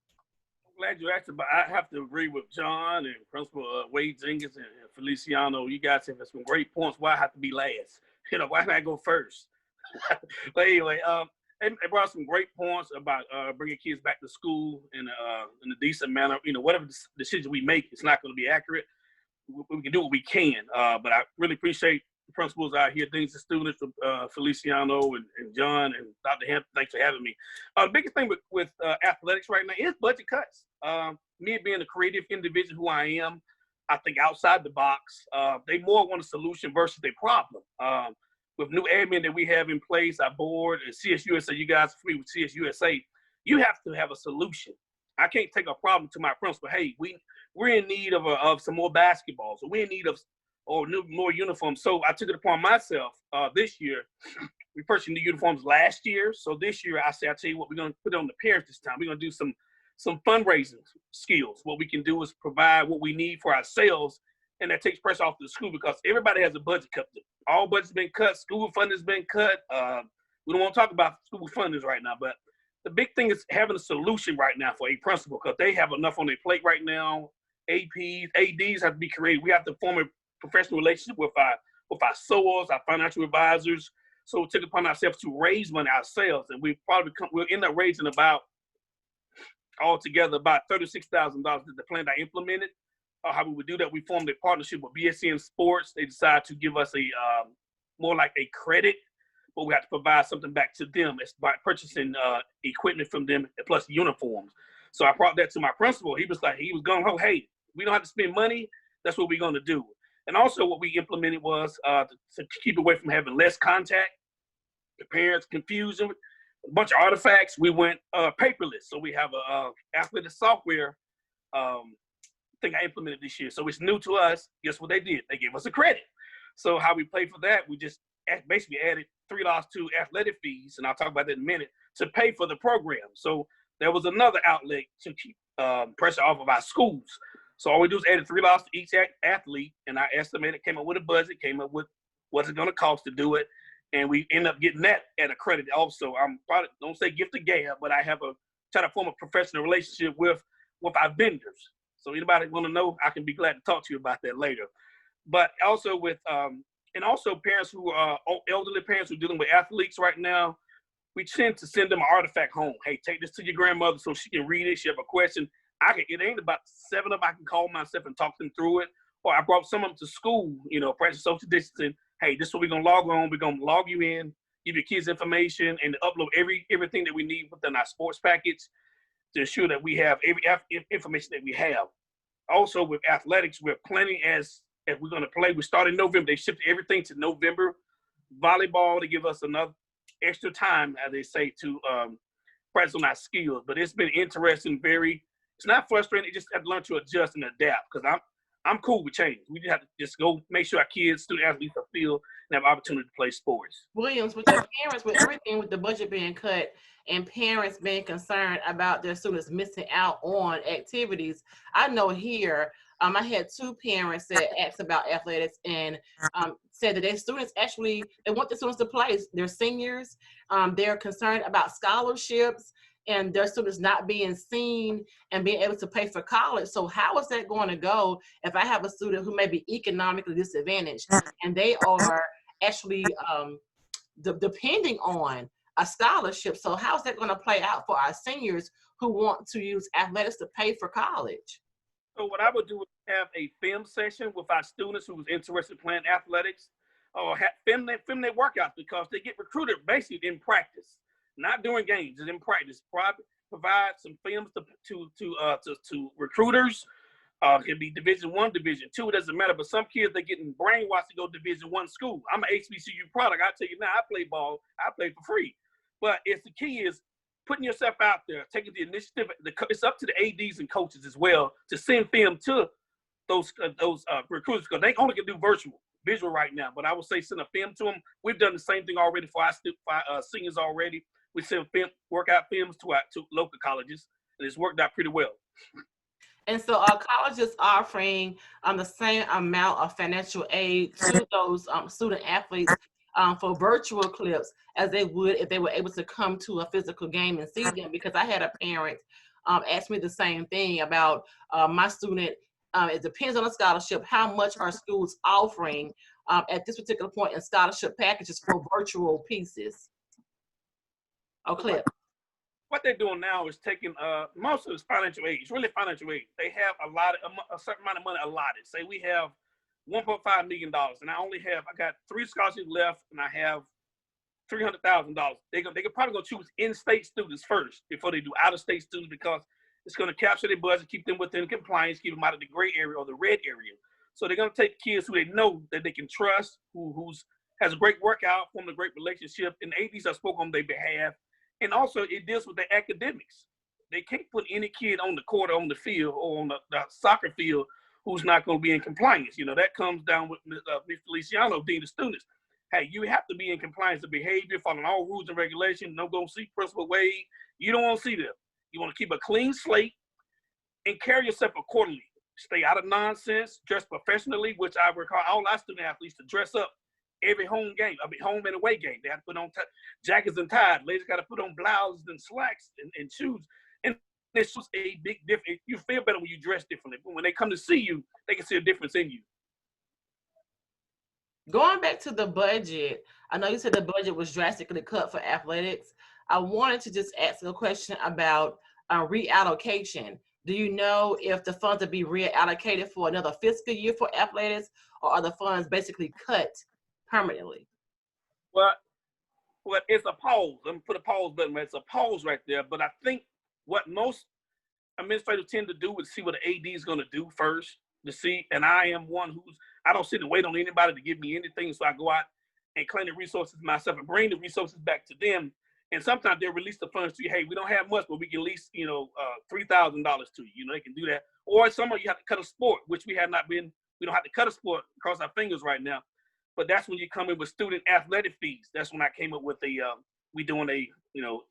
Speaker 5: glad you asked, but I have to agree with John and Principal Wade-Jenkins and Feliciano. You guys have some great points. Why I have to be last? Why not go first? But anyway, it brought some great points about bringing kids back to school in a decent manner. Whatever decision we make, it's not going to be accurate. We can do what we can. But I really appreciate the principals out here, things the students, Feliciano and John and Dr. Hampton. Thanks for having me. The biggest thing with athletics right now is budget cuts. Me being a creative individual who I am, I think outside the box. They more want a solution versus a problem. With new admin that we have in place, our board and CSUSA, you guys are familiar with CSUSA, you have to have a solution. I can't take a problem to my principal. Hey, we're in need of some more basketballs, or we're in need of more uniforms. So I took it upon myself this year. We purchased new uniforms last year. So this year I tell you what, we're going to put on the parents this time. We're going to do some fundraising skills. What we can do is provide what we need for ourselves, and that takes pressure off the school because everybody has a budget cut. All budgets been cut. School funding has been cut. We don't want to talk about school fundings right now, but the big thing is having a solution right now for a principal because they have enough on their plate right now. APs, ADs have to be created. We have to form a professional relationship with our SOAs, our financial advisors. So we took it upon ourselves to raise money ourselves, and we'll end up raising altogether about $36,000 is the plan I implemented. How we would do that, we formed a partnership with BSN Sports. They decided to give us a more like a credit, but we have to provide something back to them. It's by purchasing equipment from them plus uniforms. So I brought that to my principal. He was going, oh, hey, we don't have to spend money. That's what we're going to do. And also what we implemented was to keep away from having less contact, the parents confusion, a bunch of artifacts. We went paperless. So we have a athletic software thing I implemented this year. So it's new to us. Guess what they did? They gave us a credit. So how we pay for that, we just basically added $3 to athletic fees, and I'll talk about that in a minute, to pay for the program. So there was another outlet to keep pressure off of our schools. So all we do is add $3 to each athlete, and I estimated, came up with a budget, came up with what's it going to cost to do it, and we end up getting that at a credit also. I'm probably, don't say gift to gab, but I have try to form a professional relationship with our vendors. So anybody want to know, I can be glad to talk to you about that later. But also with, and also parents who are elderly parents who are dealing with athletes right now, we tend to send them an artifact home. Hey, take this to your grandmother so she can read it. She have a question. It ain't about 7 of them. I can call myself and talk them through it. Or I brought some of them to school, practice social distancing. Hey, this is what we're going to log on. We're going to log you in, give your kids information, and upload everything that we need within our sports package to ensure that we have every information that we have. Also with athletics, we're planning as we're going to play. We started in November. They shifted everything to November. Volleyball to give us another extra time, as they say, to practice on our skills. But it's been interesting, it's not frustrating. You just have to learn to adjust and adapt because I'm cool with change. We just have to just go make sure our kids, student athletes are filled and have opportunity to play sports.
Speaker 1: Williams, with your parents, with everything with the budget being cut and parents being concerned about their students missing out on activities, I know here, I had 2 parents that asked about athletics and said that their students they want the students to play. They're seniors. They're concerned about scholarships and their students not being seen and being able to pay for college. So how is that going to go if I have a student who may be economically disadvantaged and they are actually depending on a scholarship? So how's that going to play out for our seniors who want to use athletics to pay for college?
Speaker 5: So what I would do is have a film session with our students who was interested in playing athletics, or film their workouts because they get recruited basically in practice, not during games, it's in practice. Provide some films to recruiters. It can be Division I, Division II, it doesn't matter. But some kids, they're getting brainwashed to go to Division I school. I'm an HBCU product. I tell you now, I play ball. I play for free. But the key is putting yourself out there, taking the initiative. It's up to the ADs and coaches as well to send film to those recruiters because they only can do visual right now. But I would say send a film to them. We've done the same thing already for our seniors already. We send workout films to local colleges, and it's worked out pretty well.
Speaker 1: And so our colleges offering the same amount of financial aid to those student athletes for virtual clips as they would if they were able to come to a physical game and see them. Because I had a parent asked me the same thing about my student. It depends on the scholarship, how much are schools offering at this particular point in scholarship packages for virtual pieces. Oh, Clip.
Speaker 5: What they're doing now is taking most of it's financial aid. It's really financial aid. They have a certain amount of money allotted. Say we have $1.5 million, and I got 3 scholarships left, and I have $300,000. They could probably go choose in-state students first before they do out-of-state students, because it's going to capture their budget, keep them within compliance, keep them out of the gray area or the red area. So they're going to take kids who they know that they can trust, who's has a great workout, formed a great relationship, and ADs have spoken on their behalf. And also it deals with their academics. They can't put any kid on the court or on the field or on the soccer field who's not going to be in compliance. You know, that comes down with Ms. Feliciano, Dean of Students. Hey, you have to be in compliance of behavior, following all rules and regulations. Don't go see Principal Wade. You don't want to see them. You want to keep a clean slate and carry yourself accordingly. Stay out of nonsense, dress professionally, which I recall all our student athletes to dress up every home game, home and away game. They have to put on jackets and ties. Ladies got to put on blouses and slacks and shoes. And it's just a big difference. You feel better when you dress differently. But when they come to see you, they can see a difference in you.
Speaker 1: Going back to the budget, I know you said the budget was drastically cut for athletics. I wanted to just ask a question about reallocation. Do you know if the funds will be reallocated for another fiscal year for athletics, or are the funds basically cut permanently?
Speaker 5: Well, it's a pause. Let me put a pause button. It's a pause right there. But I think what most administrators tend to do is see what the AD is going to do first to see. And I am one I don't sit and wait on anybody to give me anything. So I go out and claim the resources myself and bring the resources back to them. And sometimes they'll release the funds to you. Hey, we don't have much, but we can lease, $3,000 to you. You know, they can do that. Or some of you have to cut a sport, which we don't have to cut a sport, cross our fingers right now. But that's when you come in with student athletic fees. That's when I came up with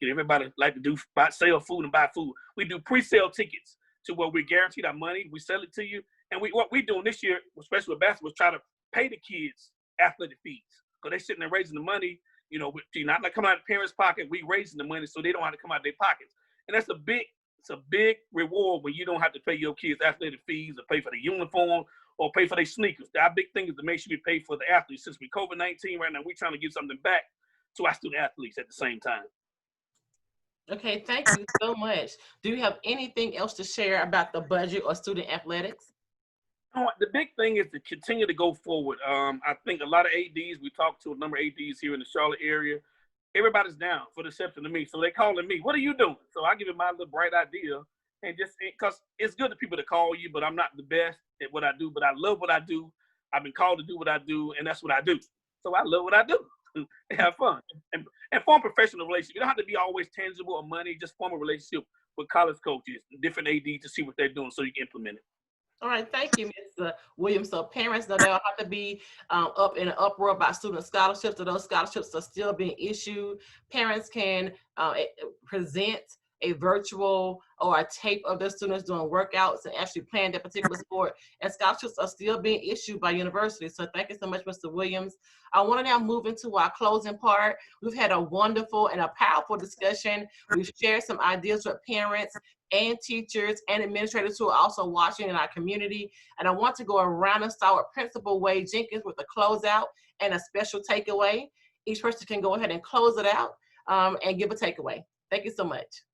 Speaker 5: everybody like to sell food and buy food. We do pre-sale tickets to where we guarantee our money. We sell it to you. And what we're doing this year, especially with basketball, is try to pay the kids athletic fees. Because they're sitting there raising the money, not coming out of the parents' pocket. We raising the money so they don't have to come out of their pockets. And it's a big reward when you don't have to pay your kids athletic fees or pay for the uniform or pay for their sneakers. Our big thing is to make sure we pay for the athletes. Since we're COVID-19 right now, we're trying to give something back to our student athletes at the same time.
Speaker 1: Okay, thank you so much. Do you have anything else to share about the budget or student athletics?
Speaker 5: The big thing is to continue to go forward. I think a lot of ADs, we talked to a number of ADs here in the Charlotte area. Everybody's down for the exception of me. So they're calling me, what are you doing? So I give them my little bright idea. And just because it's good to people to call you, but I'm not the best at what I do, but I love what I do. I've been called to do what I do, and that's what I do. So I love what I do. Have fun and form professional relationships. You don't have to be always tangible or money. Just form a relationship with college coaches, different ADs to see what they're doing so you can implement it.
Speaker 1: All right, thank you, Ms. Williams. So parents know they'll have to be up in an uproar about student scholarships, so those scholarships are still being issued. Parents can present a virtual or a tape of their students doing workouts and actually playing that particular sport, and scholarships are still being issued by universities. So thank you so much, Mr. Williams. I want to now move into our closing part. We've had a wonderful and a powerful discussion. We've shared some ideas with parents and teachers and administrators who are also watching in our community. And I want to go around and start with Principal Wade-Jenkins with a closeout and a special takeaway. Each person can go ahead and close it out and give a takeaway. Thank you so much.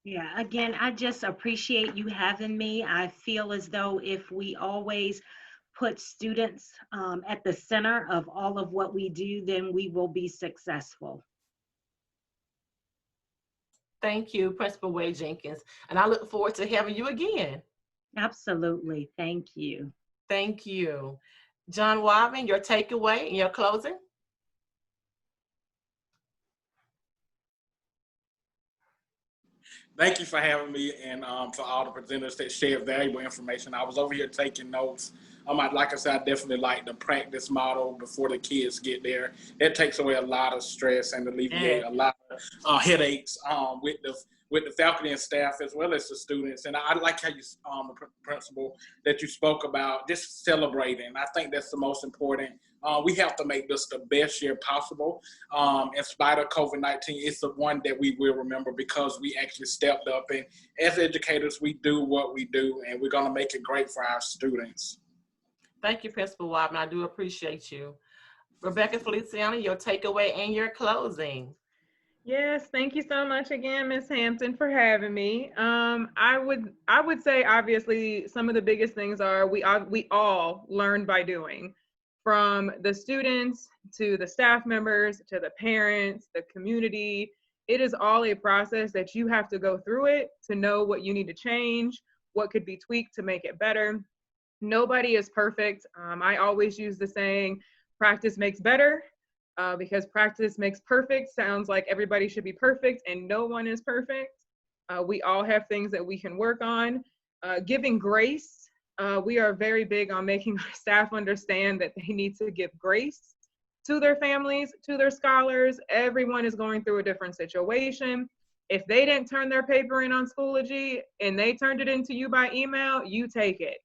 Speaker 2: Yeah, again, I just appreciate you having me. I feel as though if we always put students at the center of all of what we do, then we will be successful.
Speaker 1: Thank you, Principal Wade-Jenkins. And I look forward to having you again.
Speaker 2: Absolutely. Thank you.
Speaker 1: Thank you. John Wideman, your takeaway and your closing?
Speaker 3: Thank you for having me, and for all the presenters that shared valuable information. I was over here taking notes. Like I said, I definitely like the practice model before the kids get there. That takes away a lot of stress and alleviate a lot of headaches with the faculty and staff as well as the students. And I like how you, the principal, that you spoke about just celebrating. I think that's the most important We have to make this the best year possible. In spite of COVID-19, it's the one that we will remember because we actually stepped up. And as educators, we do what we do, and we're going to make it great for our students.
Speaker 1: Thank you, Principal Wideman. I do appreciate you. Rebecca Feliciano, your takeaway and your closing.
Speaker 4: Yes, thank you so much again, Ms. Hampton, for having me. I would say obviously some of the biggest things are we all learn by doing, from the students to the staff members to the parents, the community. It is all a process that you have to go through it to know what you need to change, what could be tweaked to make it better. Nobody is perfect. I always use the saying, practice makes better. Because practice makes perfect sounds like everybody should be perfect, and no one is perfect. We all have things that we can work on. Giving grace, we are very big on making our staff understand that they need to give grace to their families, to their scholars. Everyone is going through a different situation. If they didn't turn their paper in on Schoology and they turned it into you by email, you take it.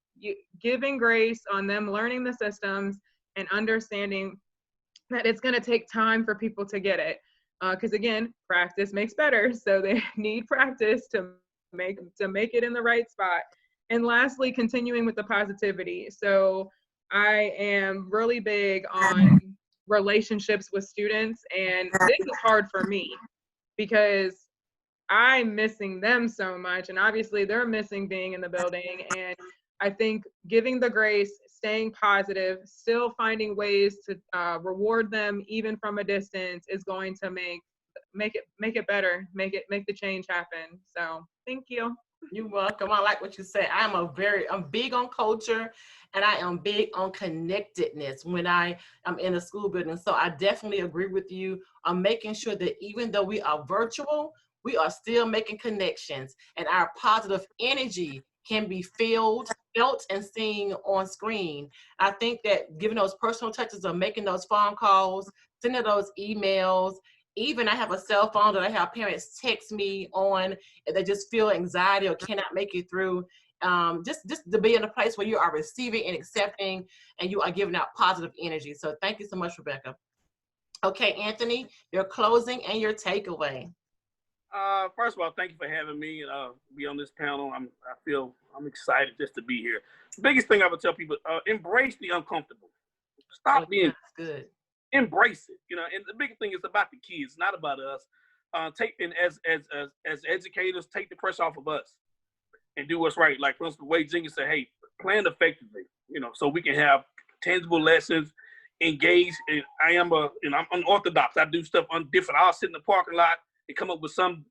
Speaker 4: Giving grace on them learning the systems and understanding that it's going to take time for people to get it. Because again, practice makes better. So they need practice to make it in the right spot. And lastly, continuing with the positivity. So I am really big on relationships with students. And this is hard for me because I'm missing them so much. And obviously they're missing being in the building. And I think giving the grace, staying positive, still finding ways to reward them even from a distance is going to make it better, make the change happen. So thank you.
Speaker 1: You're welcome. I like what you say. I'm big on culture, and I am big on connectedness when I am in a school building. So I definitely agree with you on making sure that even though we are virtual, we are still making connections, and our positive energy can be felt and seen on screen. I think that giving those personal touches of making those phone calls, sending those emails, even I have a cell phone that I have parents text me on if they just feel anxiety or cannot make it through. Just to be in a place where you are receiving and accepting and you are giving out positive energy. So thank you so much, Rebecca. Okay, Anthony, your closing and your takeaway.
Speaker 5: First of all, thank you for having me be on this panel. I'm excited just to be here. The biggest thing I would tell people, embrace the uncomfortable. Stop being
Speaker 1: good.
Speaker 5: Embrace it. And the biggest thing is about the kids, not about us. As educators, take the pressure off of us and do what's right. Like Principal Wade-Jenkins said, hey, plan effectively, so we can have tangible lessons, engage. And I'm unorthodox. I do stuff different. I'll sit in the parking lot and come up with some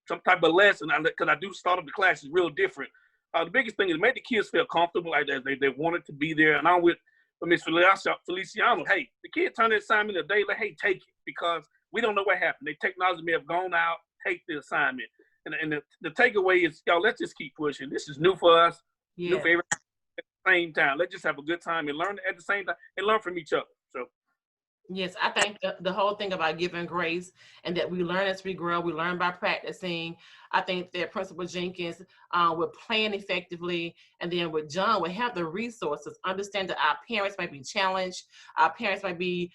Speaker 5: type of lesson, because I do start up the class is real different. The biggest thing is make the kids feel comfortable, like they wanted to be there. And I'm with Ms. Feliciano. Hey, the kid turned the assignment a day, hey, take it, because we don't know what happened. The technology may have gone out, take the assignment. And the takeaway is, y'all, let's just keep pushing. This is new for us, new for everybody at the same time. Let's just have a good time and learn at the same time and learn from each other. So.
Speaker 1: Yes, I think the whole thing about giving grace and that we learn as we grow, we learn by practicing. I think that Principal Jenkins will plan effectively, and then with John, we have the resources. Understand that our parents might be challenged. Our parents might be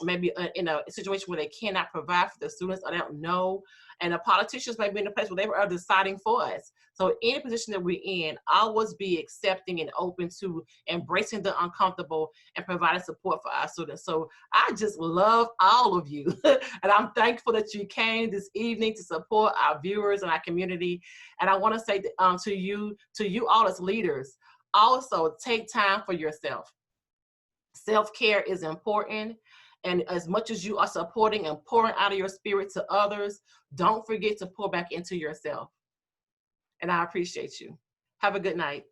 Speaker 1: maybe in a situation where they cannot provide for the students, or they don't know. And the politicians might be in a place where they are deciding for us. So any position that we're in, always be accepting and open to embracing the uncomfortable and providing support for our students. So I just love all of you. And I'm thankful that you came this evening to support our viewers and our community. And I want to say to you all as leaders, also take time for yourself. Self-care is important. And as much as you are supporting and pouring out of your spirit to others, don't forget to pour back into yourself. And I appreciate you. Have a good night.